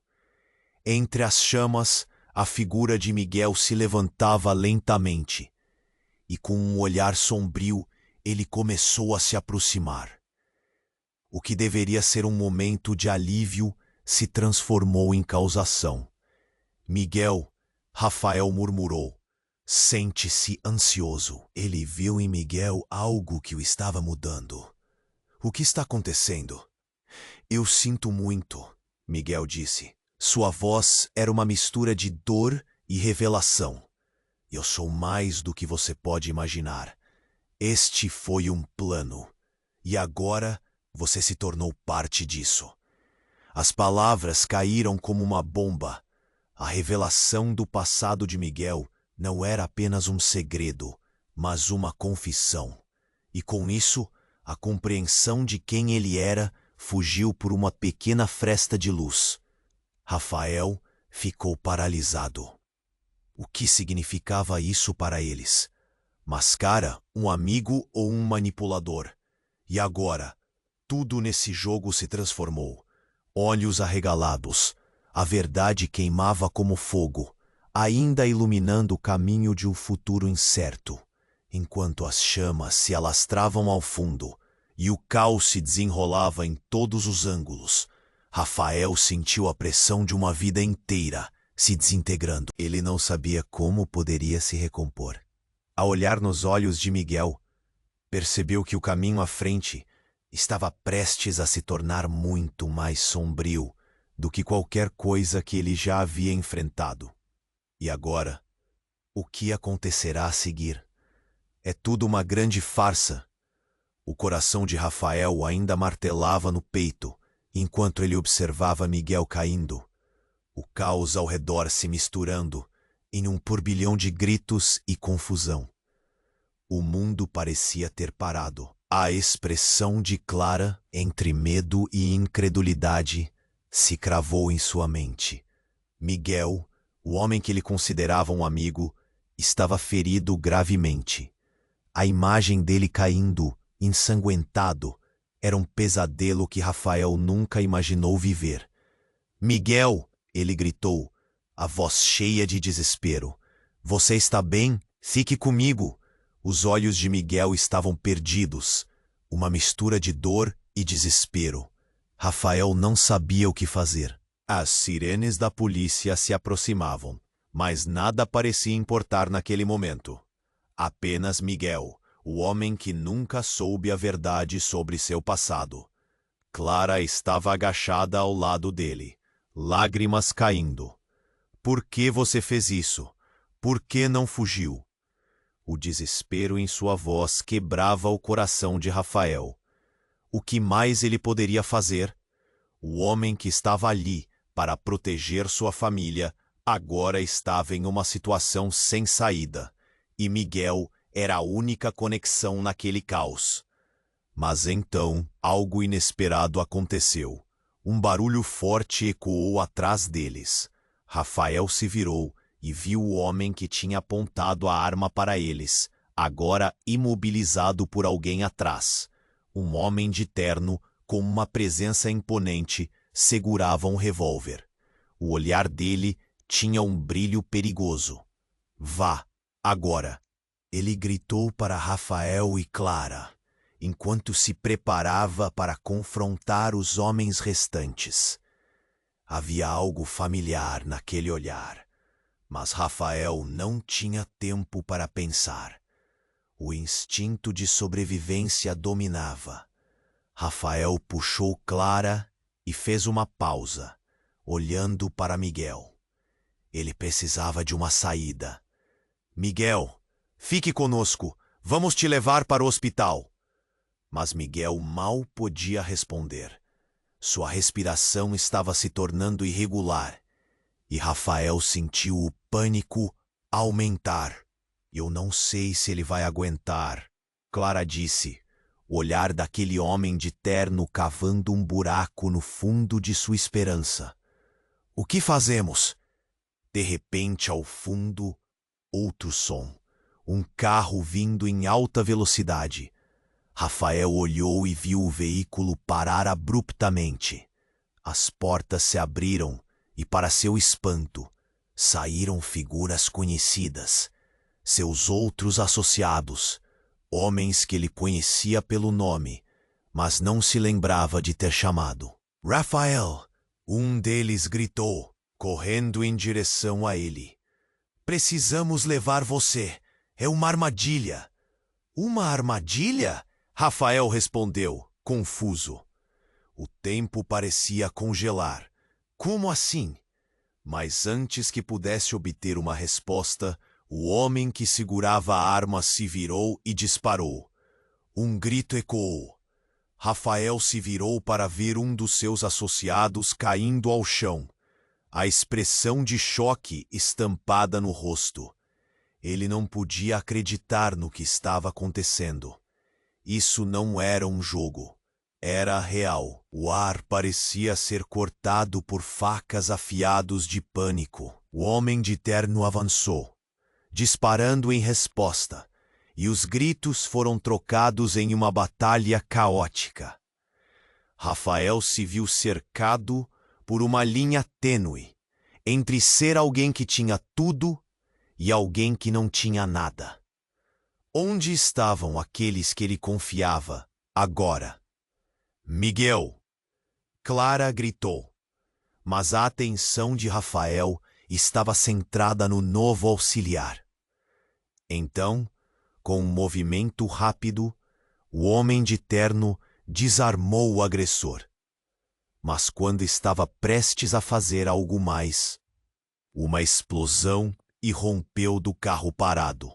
Entre as chamas, a figura de Miguel se levantava lentamente e, com um olhar sombrio, ele começou a se aproximar. O que deveria ser um momento de alívio se transformou em causação. Miguel, Rafael murmurou. Sente-se ansioso. Ele viu em Miguel algo que o estava mudando. O que está acontecendo? Eu sinto muito, Miguel disse. Sua voz era uma mistura de dor e revelação. Eu sou mais do que você pode imaginar. Este foi um plano, e agora você se tornou parte disso. As palavras caíram como uma bomba. A revelação do passado de Miguel não era apenas um segredo, mas uma confissão. E com isso, a compreensão de quem ele era fugiu por uma pequena fresta de luz. Rafael ficou paralisado. O que significava isso para eles? Mascara, um amigo ou um manipulador? E agora, tudo nesse jogo se transformou. Olhos arregalados, a verdade queimava como fogo, ainda iluminando o caminho de um futuro incerto. Enquanto as chamas se alastravam ao fundo e o caos se desenrolava em todos os ângulos, Rafael sentiu a pressão de uma vida inteira se desintegrando. Ele não sabia como poderia se recompor. Ao olhar nos olhos de Miguel, percebeu que o caminho à frente estava prestes a se tornar muito mais sombrio do que qualquer coisa que ele já havia enfrentado. E agora, o que acontecerá a seguir? É tudo uma grande farsa. O coração de Rafael ainda martelava no peito enquanto ele observava Miguel caindo, o caos ao redor se misturando em um turbilhão de gritos e confusão. O mundo parecia ter parado. A expressão de Clara, entre medo e incredulidade, se cravou em sua mente. Miguel, o homem que ele considerava um amigo, estava ferido gravemente. A imagem dele caindo, ensanguentado, era um pesadelo que Rafael nunca imaginou viver. Miguel! Ele gritou, a voz cheia de desespero. Você está bem? Fique comigo! Os olhos de Miguel estavam perdidos, uma mistura de dor e desespero. Rafael não sabia o que fazer. As sirenes da polícia se aproximavam, mas nada parecia importar naquele momento. Apenas Miguel, o homem que nunca soube a verdade sobre seu passado. Clara estava agachada ao lado dele, lágrimas caindo. Por que você fez isso? Por que não fugiu? O desespero em sua voz quebrava o coração de Rafael. O que mais ele poderia fazer? O homem que estava ali para proteger sua família agora estava em uma situação sem saída, e Miguel era a única conexão naquele caos. Mas então algo inesperado aconteceu. Um barulho forte ecoou atrás deles. Rafael se virou e viu o homem que tinha apontado a arma para eles, agora imobilizado por alguém atrás. Um homem de terno, com uma presença imponente, segurava um revólver. O olhar dele tinha um brilho perigoso. Vá, agora! Ele gritou para Rafael e Clara, enquanto se preparava para confrontar os homens restantes. Havia algo familiar naquele olhar, mas Rafael não tinha tempo para pensar. O instinto de sobrevivência dominava. Rafael puxou Clara e fez uma pausa, olhando para Miguel. Ele precisava de uma saída. Miguel, fique conosco, vamos te levar para o hospital. Mas Miguel mal podia responder. Sua respiração estava se tornando irregular, e Rafael sentiu o pânico aumentar. Eu não sei se ele vai aguentar, Clara disse, o olhar daquele homem de terno cavando um buraco no fundo de sua esperança. O que fazemos? De repente, ao fundo, outro som. Um carro vindo em alta velocidade. Rafael olhou e viu o veículo parar abruptamente. As portas se abriram e, para seu espanto, saíram figuras conhecidas. Seus outros associados, homens que ele conhecia pelo nome, mas não se lembrava de ter chamado. Rafael! Um deles gritou, correndo em direção a ele. Precisamos levar você. É uma armadilha. Uma armadilha? Rafael respondeu, confuso. O tempo parecia congelar. Como assim? Mas antes que pudesse obter uma resposta, o homem que segurava a arma se virou e disparou. Um grito ecoou. Rafael se virou para ver um dos seus associados caindo ao chão, a expressão de choque estampada no rosto. Ele não podia acreditar no que estava acontecendo. Isso não era um jogo. Era real. O ar parecia ser cortado por facas afiados de pânico. O homem de terno avançou, disparando em resposta, e os gritos foram trocados em uma batalha caótica. Rafael se viu cercado por uma linha tênue entre ser alguém que tinha tudo e alguém que não tinha nada. Onde estavam aqueles que ele confiava agora? Miguel! Clara gritou, mas a atenção de Rafael estava centrada no novo auxiliar. Então, com um movimento rápido, o homem de terno desarmou o agressor. Mas quando estava prestes a fazer algo mais, uma explosão irrompeu do carro parado.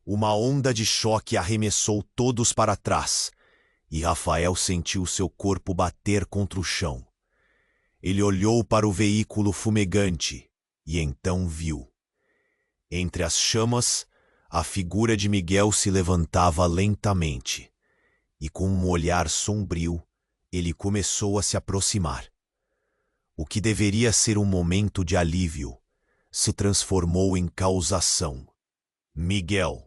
Uma onda de choque arremessou todos para trás, e Rafael sentiu seu corpo bater contra o chão. Ele olhou para o veículo fumegante e então viu. Entre as chamas, a figura de Miguel se levantava lentamente, e com um olhar sombrio, ele começou a se aproximar. O que deveria ser um momento de alívio se transformou em causação. Miguel!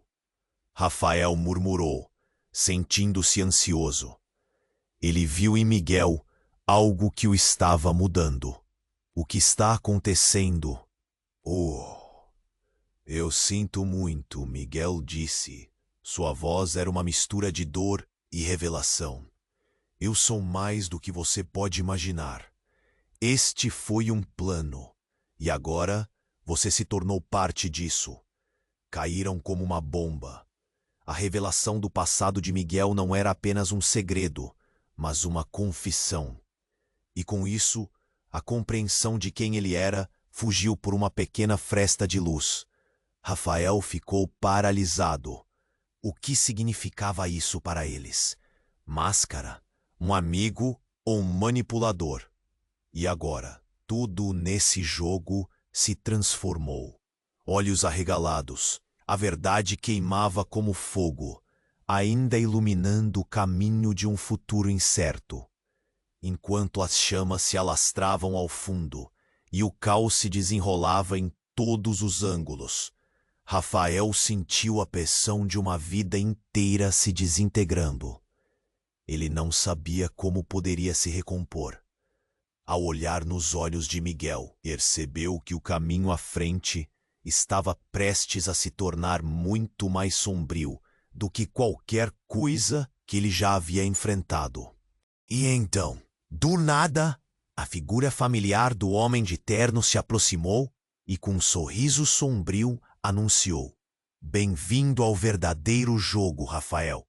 Rafael murmurou, sentindo-se ansioso. Ele viu em Miguel algo que o estava mudando. O que está acontecendo? Oh! Eu sinto muito, Miguel disse. Sua voz era uma mistura de dor e revelação. Eu sou mais do que você pode imaginar. Este foi um plano, e agora você se tornou parte disso. caíram como uma bomba. A revelação do passado de Miguel não era apenas um segredo, mas uma confissão. E com isso, a compreensão de quem ele era fugiu por uma pequena fresta de luz. Rafael ficou paralisado. O que significava isso para eles? Máscara? Um amigo ou um manipulador? E agora, tudo nesse jogo se transformou. Olhos arregalados, a verdade queimava como fogo, ainda iluminando o caminho de um futuro incerto. Enquanto as chamas se alastravam ao fundo e o caos se desenrolava em todos os ângulos, Rafael sentiu a pressão de uma vida inteira se desintegrando. Ele não sabia como poderia se recompor. Ao olhar nos olhos de Miguel, percebeu que o caminho à frente estava prestes a se tornar muito mais sombrio do que qualquer coisa que ele já havia enfrentado. E então, do nada, a figura familiar do homem de terno se aproximou e, com um sorriso sombrio, anunciou: "Bem-vindo ao verdadeiro jogo, Rafael.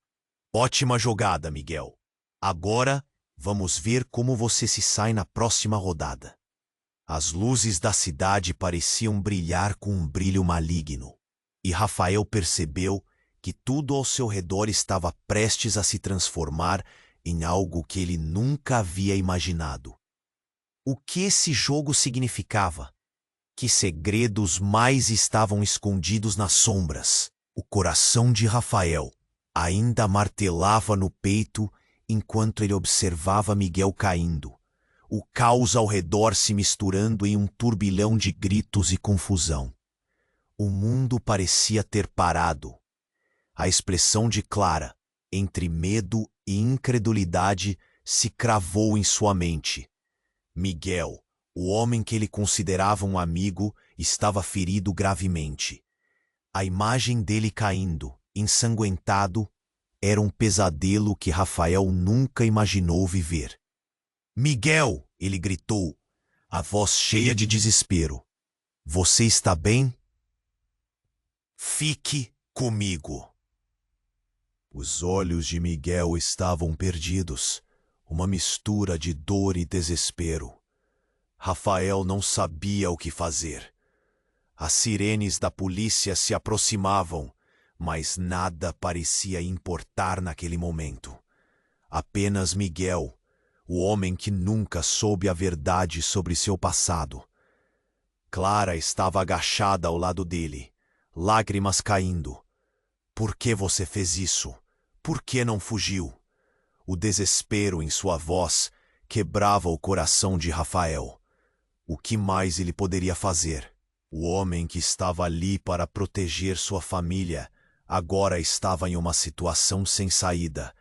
Ótima jogada, Miguel. Agora, vamos ver como você se sai na próxima rodada." As luzes da cidade pareciam brilhar com um brilho maligno, e Rafael percebeu que tudo ao seu redor estava prestes a se transformar em algo que ele nunca havia imaginado. O que esse jogo significava? Que segredos mais estavam escondidos nas sombras? O coração de Rafael ainda martelava no peito enquanto ele observava Miguel caindo, o caos ao redor se misturando em um turbilhão de gritos e confusão. O mundo parecia ter parado. A expressão de Clara, entre medo e incredulidade, se cravou em sua mente. Miguel, o homem que ele considerava um amigo, estava ferido gravemente. A imagem dele caindo, ensanguentado, era um pesadelo que Rafael nunca imaginou viver. "Miguel!" ele gritou, a voz cheia de desespero. "Você está bem? Fique comigo." Os olhos de Miguel estavam perdidos, uma mistura de dor e desespero. Rafael não sabia o que fazer. As sirenes da polícia se aproximavam, mas nada parecia importar naquele momento. Apenas Miguel, o homem que nunca soube a verdade sobre seu passado. Clara estava agachada ao lado dele, lágrimas caindo. "Por que você fez isso? Por que não fugiu?" O desespero em sua voz quebrava o coração de Rafael. O que mais ele poderia fazer? O homem que estava ali para proteger sua família agora estava em uma situação sem saída,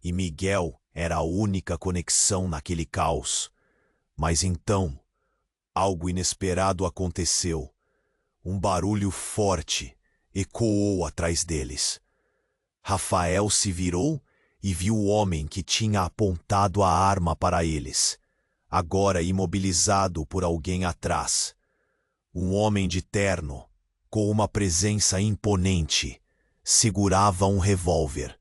e Miguel era a única conexão naquele caos. Mas então, algo inesperado aconteceu. Um barulho forte ecoou atrás deles. Rafael se virou e viu o homem que tinha apontado a arma para eles, agora imobilizado por alguém atrás. Um homem de terno, com uma presença imponente, segurava um revólver.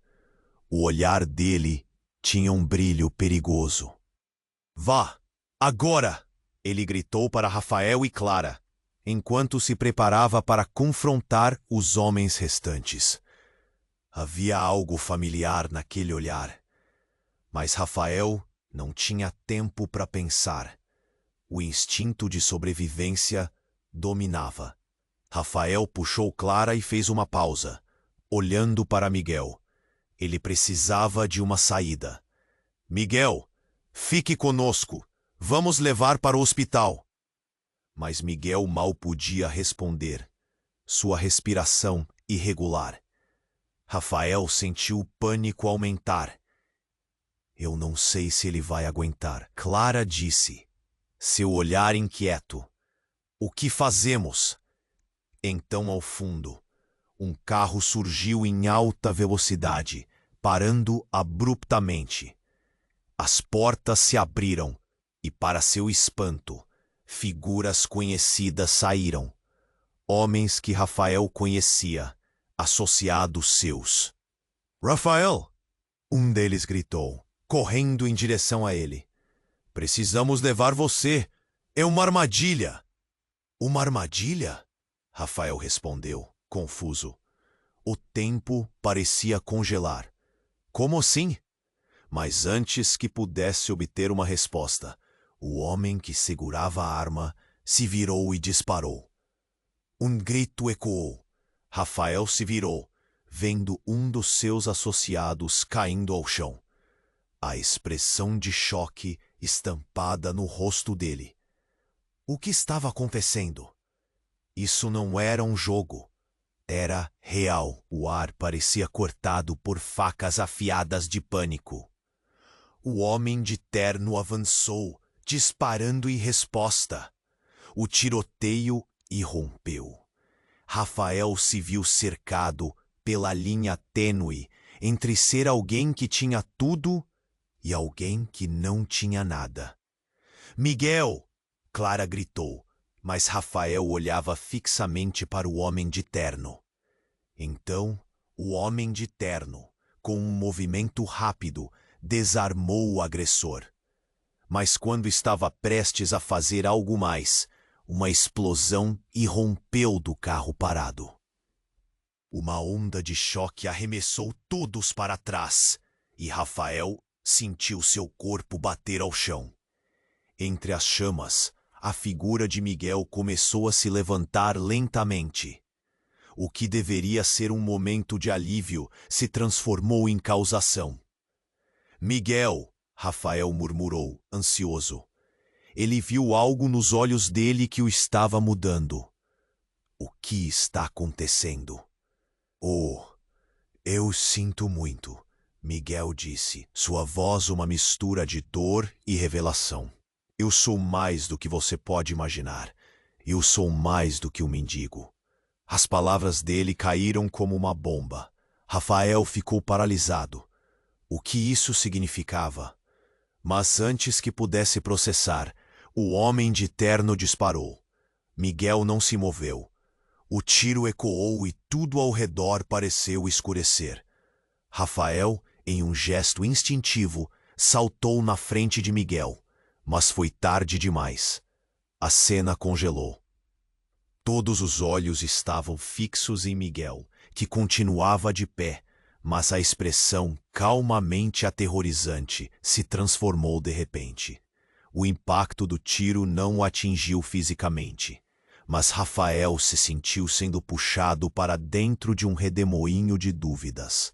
O olhar dele tinha um brilho perigoso. "Vá, agora!" ele gritou para Rafael e Clara, enquanto se preparava para confrontar os homens restantes. Havia algo familiar naquele olhar, mas Rafael não tinha tempo para pensar. O instinto de sobrevivência dominava. Rafael puxou Clara e fez uma pausa, olhando para Miguel. Ele precisava de uma saída. "Miguel, fique conosco. Vamos levar para o hospital." Mas Miguel mal podia responder. Sua respiração irregular. Rafael sentiu o pânico aumentar. "Eu não sei se ele vai aguentar," Clara disse, seu olhar inquieto. "O que fazemos?" Então, ao fundo, um carro surgiu em alta velocidade, parando abruptamente. As portas se abriram e, para seu espanto, figuras conhecidas saíram. homens que Rafael conhecia, associados seus. Rafael! Um deles gritou, correndo em direção a ele. Precisamos levar você. É uma armadilha. Uma armadilha? Rafael respondeu, confuso. O tempo parecia congelar. Como assim? Mas antes que pudesse obter uma resposta, o homem que segurava a arma se virou e disparou. Um grito ecoou. Rafael se virou, vendo um dos seus associados caindo ao chão. A expressão de choque estampada no rosto dele. O que estava acontecendo? Isso não era um jogo. Era real. O ar parecia cortado por facas afiadas de pânico. O homem de terno avançou, disparando em resposta. O tiroteio irrompeu. Rafael se viu cercado pela linha tênue entre ser alguém que tinha tudo e alguém que não tinha nada. Miguel! Clara gritou, mas Rafael olhava fixamente para o homem de terno. Então, o homem de terno, com um movimento rápido, desarmou o agressor. Mas quando estava prestes a fazer algo mais, uma explosão irrompeu do carro parado. Uma onda de choque arremessou todos para trás, e Rafael sentiu seu corpo bater ao chão. Entre as chamas, a figura de Miguel começou a se levantar lentamente. O que deveria ser um momento de alívio se transformou em causação. Miguel, Rafael murmurou, ansioso. Ele viu algo nos olhos dele que o estava mudando. O que está acontecendo? Oh, eu sinto muito, Miguel disse, sua voz uma mistura de dor e revelação. Eu sou mais do que você pode imaginar. Eu sou mais do que um mendigo. As palavras dele caíram como uma bomba. Rafael ficou paralisado. O que isso significava? Mas antes que pudesse processar, o homem de terno disparou. Miguel não se moveu. O tiro ecoou e tudo ao redor pareceu escurecer. Rafael, em um gesto instintivo, saltou na frente de Miguel. Mas foi tarde demais. A cena congelou. Todos os olhos estavam fixos em Miguel, que continuava de pé, mas a expressão calmamente aterrorizante se transformou de repente. O impacto do tiro não o atingiu fisicamente, mas Rafael se sentiu sendo puxado para dentro de um redemoinho de dúvidas.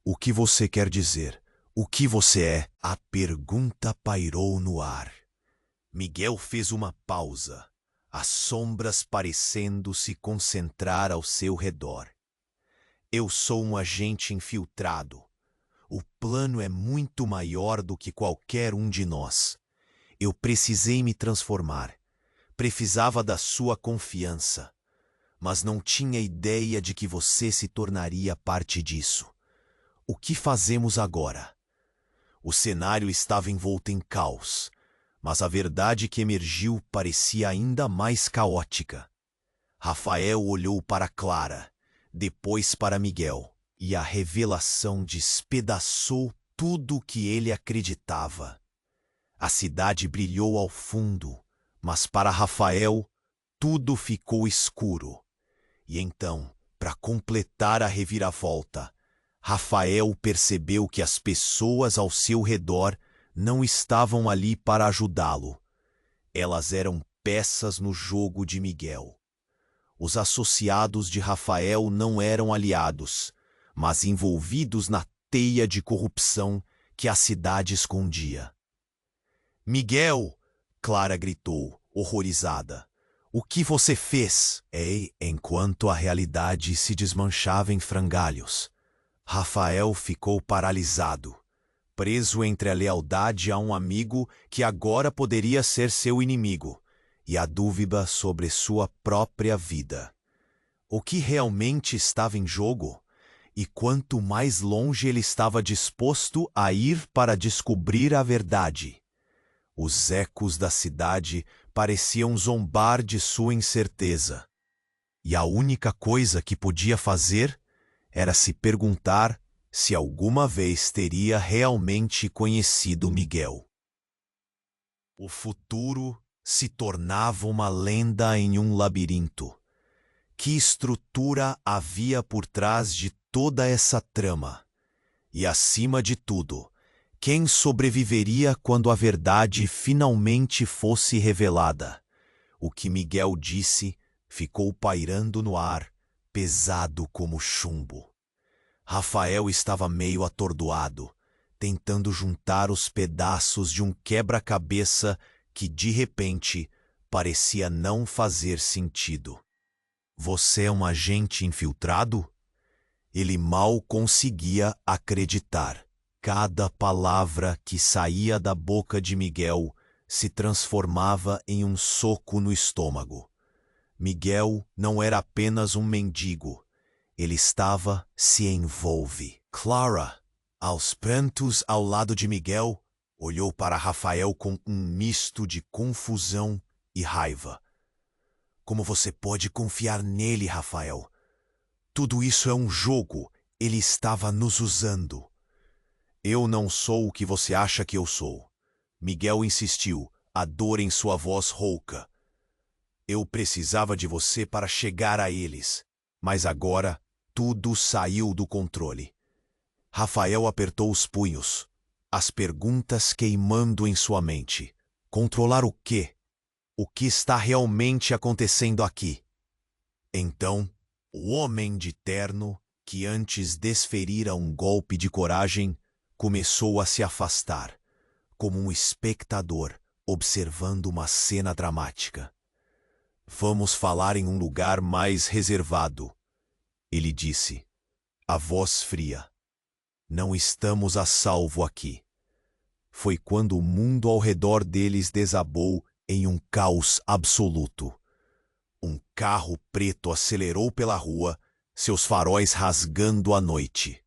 O que você quer dizer? O que você é? A pergunta pairou no ar. Miguel fez uma pausa, as sombras parecendo se concentrar ao seu redor. Eu sou um agente infiltrado. O plano é muito maior do que qualquer um de nós. Eu precisei me transformar. Precisava da sua confiança. Mas não tinha ideia de que você se tornaria parte disso. O que fazemos agora? O cenário estava envolto em caos, mas a verdade que emergiu parecia ainda mais caótica. Rafael olhou para Clara, depois para Miguel, e a revelação despedaçou tudo o que ele acreditava. A cidade brilhou ao fundo, mas para Rafael tudo ficou escuro. E então, para completar a reviravolta, Rafael percebeu que as pessoas ao seu redor não estavam ali para ajudá-lo. Elas eram peças no jogo de Miguel. Os associados de Rafael não eram aliados, mas envolvidos na teia de corrupção que a cidade escondia. Miguel! Clara gritou, horrorizada. O que você fez? Enquanto a realidade se desmanchava em frangalhos, Rafael ficou paralisado, preso entre a lealdade a um amigo que agora poderia ser seu inimigo e a dúvida sobre sua própria vida. O que realmente estava em jogo? E quanto mais longe ele estava disposto a ir para descobrir a verdade? Os ecos da cidade pareciam zombar de sua incerteza. e a única coisa que podia fazer era se perguntar se alguma vez teria realmente conhecido Miguel. O futuro se tornava uma lenda em um labirinto. Que estrutura havia por trás de toda essa trama? E, acima de tudo, quem sobreviveria quando a verdade finalmente fosse revelada? O que Miguel disse ficou pairando no ar, pesado como chumbo. Rafael estava meio atordoado, tentando juntar os pedaços de um quebra-cabeça que, de repente, parecia não fazer sentido. Você é um agente infiltrado? Ele mal conseguia acreditar. Cada palavra que saía da boca de Miguel se transformava em um soco no estômago. Miguel não era apenas um mendigo. Ele estava se envolve. Clara, aos prantos ao lado de Miguel, olhou para Rafael com um misto de confusão e raiva. Como você pode confiar nele, Rafael? Tudo isso é um jogo. Ele estava nos usando. Eu não sou o que você acha que eu sou. Miguel insistiu, a dor em sua voz rouca. Eu precisava de você para chegar a eles. Mas agora, tudo saiu do controle. Rafael apertou os punhos, as perguntas queimando em sua mente. Controlar o quê? O que está realmente acontecendo aqui? Então, o homem de terno, que antes desferira um golpe de coragem, começou a se afastar, como um espectador observando uma cena dramática. Vamos falar em um lugar mais reservado, ele disse, a voz fria. Não estamos a salvo aqui. Foi quando o mundo ao redor deles desabou em um caos absoluto. Um carro preto acelerou pela rua, seus faróis rasgando a noite.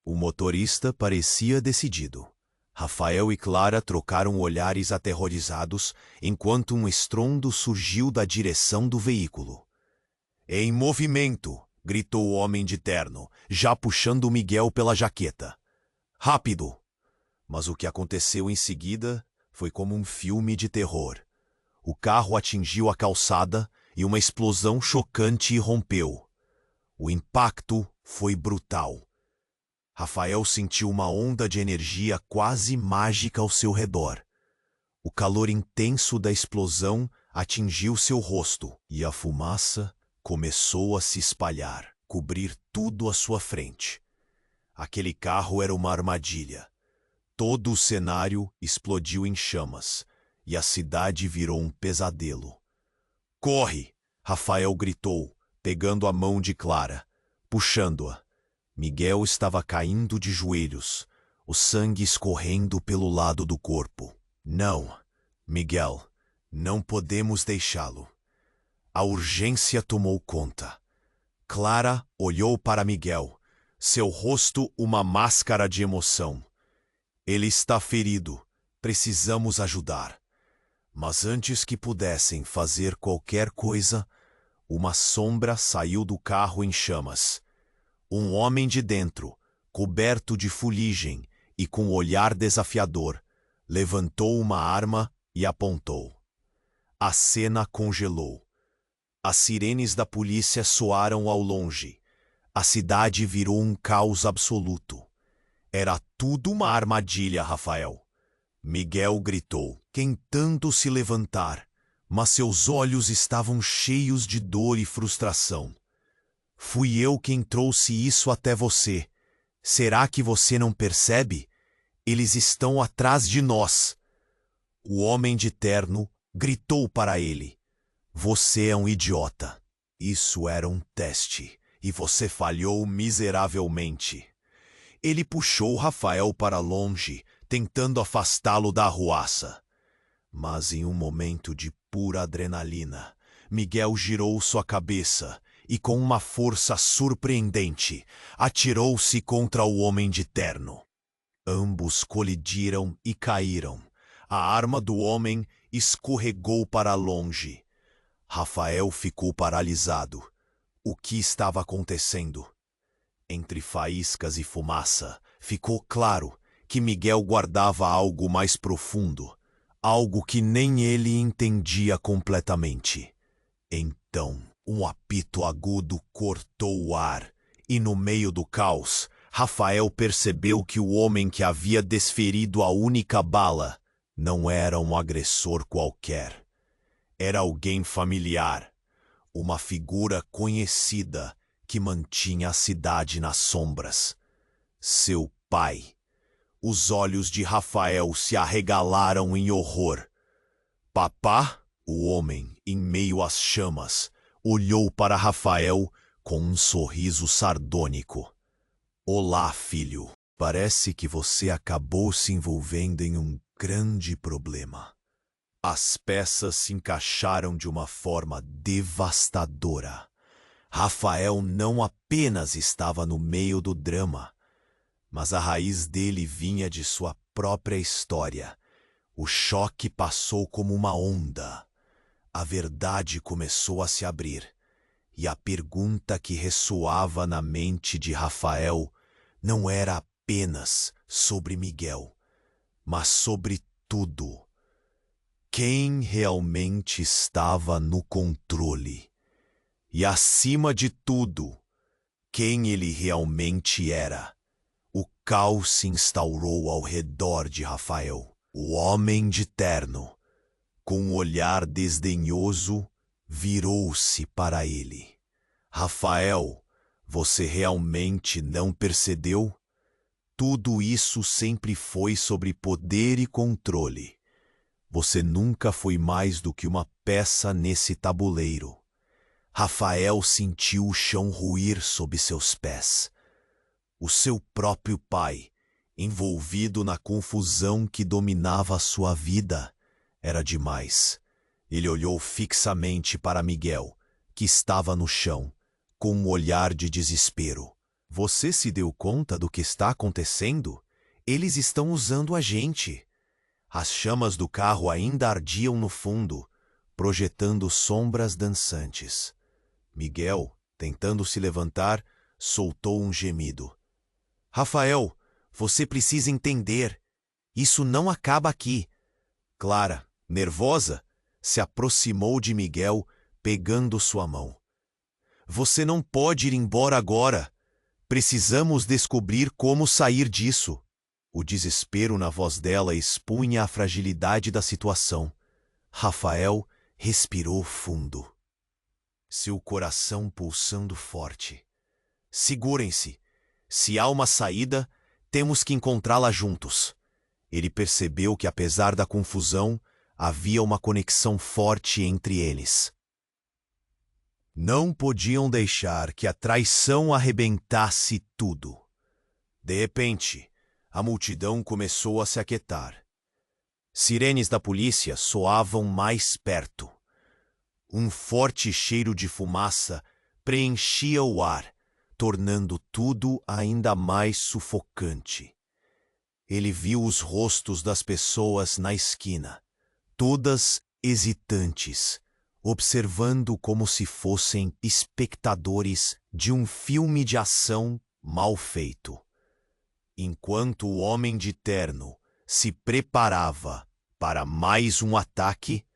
O motorista parecia decidido. Rafael e Clara trocaram olhares aterrorizados enquanto um estrondo surgiu da direção do veículo. Em movimento! Gritou o homem de terno, já puxando Miguel pela jaqueta. Rápido! Mas o que aconteceu em seguida foi como um filme de terror. O carro atingiu a calçada e uma explosão chocante irrompeu. O impacto foi brutal. Rafael sentiu uma onda de energia quase mágica ao seu redor. O calor intenso da explosão atingiu seu rosto e a fumaça começou a se espalhar, cobrir tudo à sua frente. Aquele carro era uma armadilha. Todo o cenário explodiu em chamas e a cidade virou um pesadelo. Corre! Rafael gritou, pegando a mão de Clara, puxando-a. Miguel estava caindo de joelhos, o sangue escorrendo pelo lado do corpo. Não, Miguel, não podemos deixá-lo. A urgência tomou conta. Clara olhou para Miguel, seu rosto uma máscara de emoção. Ele está ferido, precisamos ajudar. Mas antes que pudessem fazer qualquer coisa, uma sombra saiu do carro em chamas. Um homem de dentro, coberto de fuligem e com olhar desafiador, levantou uma arma e apontou. A cena congelou. As sirenes da polícia soaram ao longe. A cidade virou um caos absoluto. Era tudo uma armadilha, Rafael. Miguel gritou, tentando se levantar, mas seus olhos estavam cheios de dor e frustração. Fui eu quem trouxe isso até você. Será que você não percebe? Eles estão atrás de nós. O homem de terno gritou para ele. Você é um idiota. Isso era um teste, e você falhou miseravelmente. Ele puxou Rafael para longe, tentando afastá-lo da arruaça. Mas em um momento de pura adrenalina, Miguel girou sua cabeça e, com uma força surpreendente, atirou-se contra o homem de terno. Ambos colidiram e caíram. A arma do homem escorregou para longe. Rafael ficou paralisado, o que estava acontecendo. Entre faíscas e fumaça, ficou claro que Miguel guardava algo mais profundo, algo que nem ele entendia completamente. Então, um apito agudo cortou o ar, e no meio do caos, Rafael percebeu que o homem que havia desferido a única bala não era um agressor qualquer. Era alguém familiar, uma figura conhecida que mantinha a cidade nas sombras. Seu pai. Os olhos de Rafael se arregalaram em horror. Papá, o homem, em meio às chamas, olhou para Rafael com um sorriso sardônico. Olá, filho. Parece que você acabou se envolvendo em um grande problema. As peças se encaixaram de uma forma devastadora. Rafael não apenas estava no meio do drama, mas a raiz dele vinha de sua própria história. O choque passou como uma onda. A verdade começou a se abrir, e a pergunta que ressoava na mente de Rafael não era apenas sobre Miguel, mas sobre tudo. Quem realmente estava no controle? E, acima de tudo, quem ele realmente era? O caos se instaurou ao redor de Rafael. O homem de terno, com um olhar desdenhoso, virou-se para ele. Rafael, você realmente não percebeu? Tudo isso sempre foi sobre poder e controle. Você nunca foi mais do que uma peça nesse tabuleiro. Rafael sentiu o chão ruir sob seus pés. O seu próprio pai, envolvido na confusão que dominava a sua vida, era demais. Ele olhou fixamente para Miguel, que estava no chão, com um olhar de desespero. Você se deu conta do que está acontecendo? Eles estão usando a gente. As chamas do carro ainda ardiam no fundo, projetando sombras dançantes. Miguel, tentando se levantar, soltou um gemido. Rafael, você precisa entender. Isso não acaba aqui. Clara, nervosa, se aproximou de Miguel, pegando sua mão. Você não pode ir embora agora. Precisamos descobrir como sair disso. O desespero na voz dela expunha a fragilidade da situação. Rafael respirou fundo, seu coração pulsando forte. Segurem-se. Se há uma saída, temos que encontrá-la juntos. Ele percebeu que, apesar da confusão, havia uma conexão forte entre eles. Não podiam deixar que a traição arrebentasse tudo. De repente, a multidão começou a se aquietar. Sirenes da polícia soavam mais perto. Um forte cheiro de fumaça preenchia o ar, tornando tudo ainda mais sufocante. Ele viu os rostos das pessoas na esquina, todas hesitantes, observando como se fossem espectadores de um filme de ação mal feito. Enquanto o homem de terno se preparava para mais um ataque,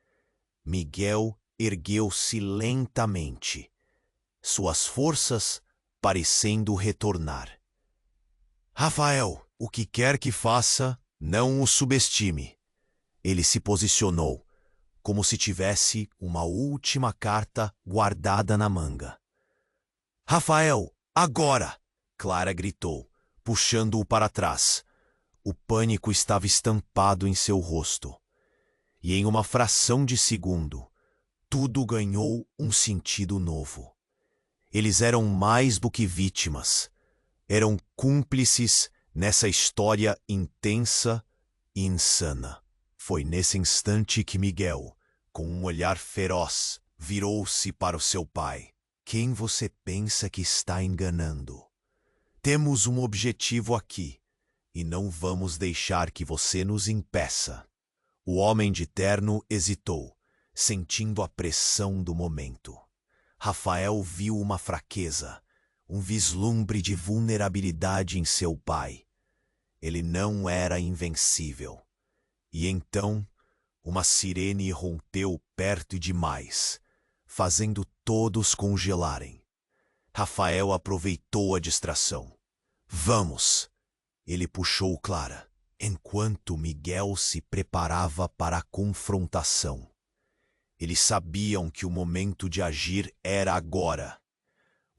Miguel ergueu-se lentamente, suas forças parecendo retornar. Rafael, o que quer que faça, não o subestime. Ele se posicionou, como se tivesse uma última carta guardada na manga. Rafael, agora! Clara gritou, puxando-o para trás. O pânico estava estampado em seu rosto. E em uma fração de segundo, tudo ganhou um sentido novo. Eles eram mais do que vítimas. Eram cúmplices nessa história intensa e insana. Foi nesse instante que Miguel, com um olhar feroz, virou-se para o seu pai. Quem você pensa que está enganando? Temos um objetivo aqui, e não vamos deixar que você nos impeça. O homem de terno hesitou, sentindo a pressão do momento. Rafael viu uma fraqueza, um vislumbre de vulnerabilidade em seu pai. Ele não era invencível. E então, uma sirene rompeu perto demais, fazendo todos congelarem. Rafael aproveitou a distração. Vamos! Ele puxou Clara, enquanto Miguel se preparava para a confrontação. Eles sabiam que o momento de agir era agora.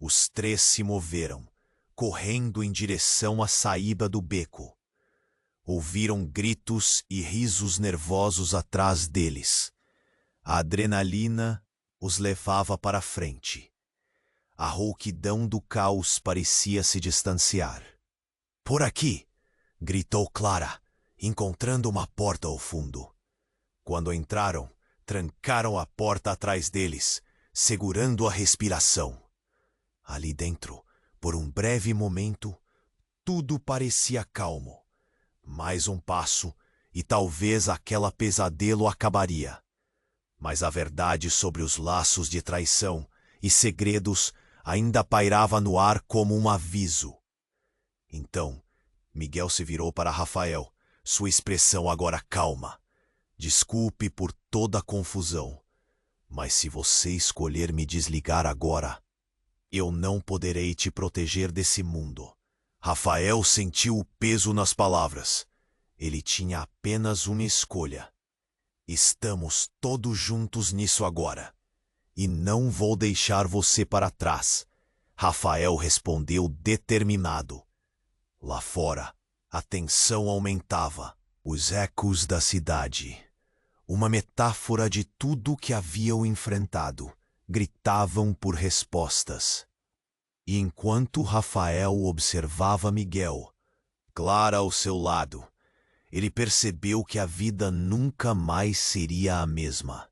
Os três se moveram, correndo em direção à saída do beco. Ouviram gritos e risos nervosos atrás deles. A adrenalina os levava para frente. A rouquidão do caos parecia se distanciar. Por aqui! Gritou Clara, encontrando uma porta ao fundo. Quando entraram, trancaram a porta atrás deles, segurando a respiração. Ali dentro, por um breve momento, tudo parecia calmo. Mais um passo e talvez aquela pesadelo acabaria. Mas a verdade sobre os laços de traição e segredos ainda pairava no ar como um aviso. Então, Miguel se virou para Rafael, sua expressão agora calma. Desculpe por toda a confusão, mas se você escolher me desligar agora, eu não poderei te proteger desse mundo. Rafael sentiu o peso nas palavras. Ele tinha apenas uma escolha. Estamos todos juntos nisso agora. E não vou deixar você para trás. Rafael respondeu determinado. Lá fora, a tensão aumentava. Os ecos da cidade, uma metáfora de tudo o que haviam enfrentado, gritavam por respostas. E enquanto Rafael observava Miguel, Clara ao seu lado, ele percebeu que a vida nunca mais seria a mesma.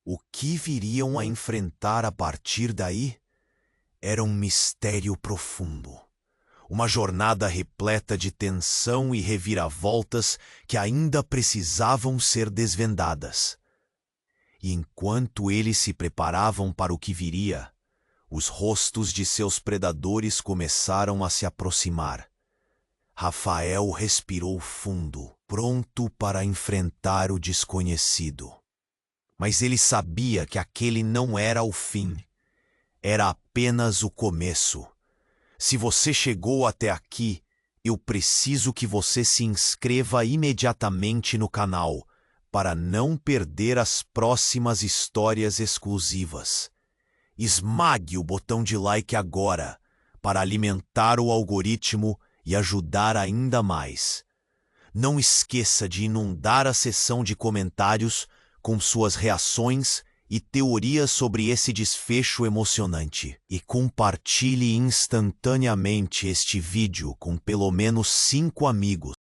O que viriam a enfrentar a partir daí era um mistério profundo. Uma jornada repleta de tensão e reviravoltas que ainda precisavam ser desvendadas. E enquanto eles se preparavam para o que viria, os rostos de seus predadores começaram a se aproximar. Rafael respirou fundo, pronto para enfrentar o desconhecido. Mas ele sabia que aquele não era o fim. Era apenas o começo. Se você chegou até aqui, eu preciso que você se inscreva imediatamente no canal para não perder as próximas histórias exclusivas. Esmague o botão de like agora para alimentar o algoritmo e ajudar ainda mais. Não esqueça de inundar a seção de comentários com suas reações e teorias sobre esse desfecho emocionante. E compartilhe instantaneamente este vídeo com pelo menos 5 amigos.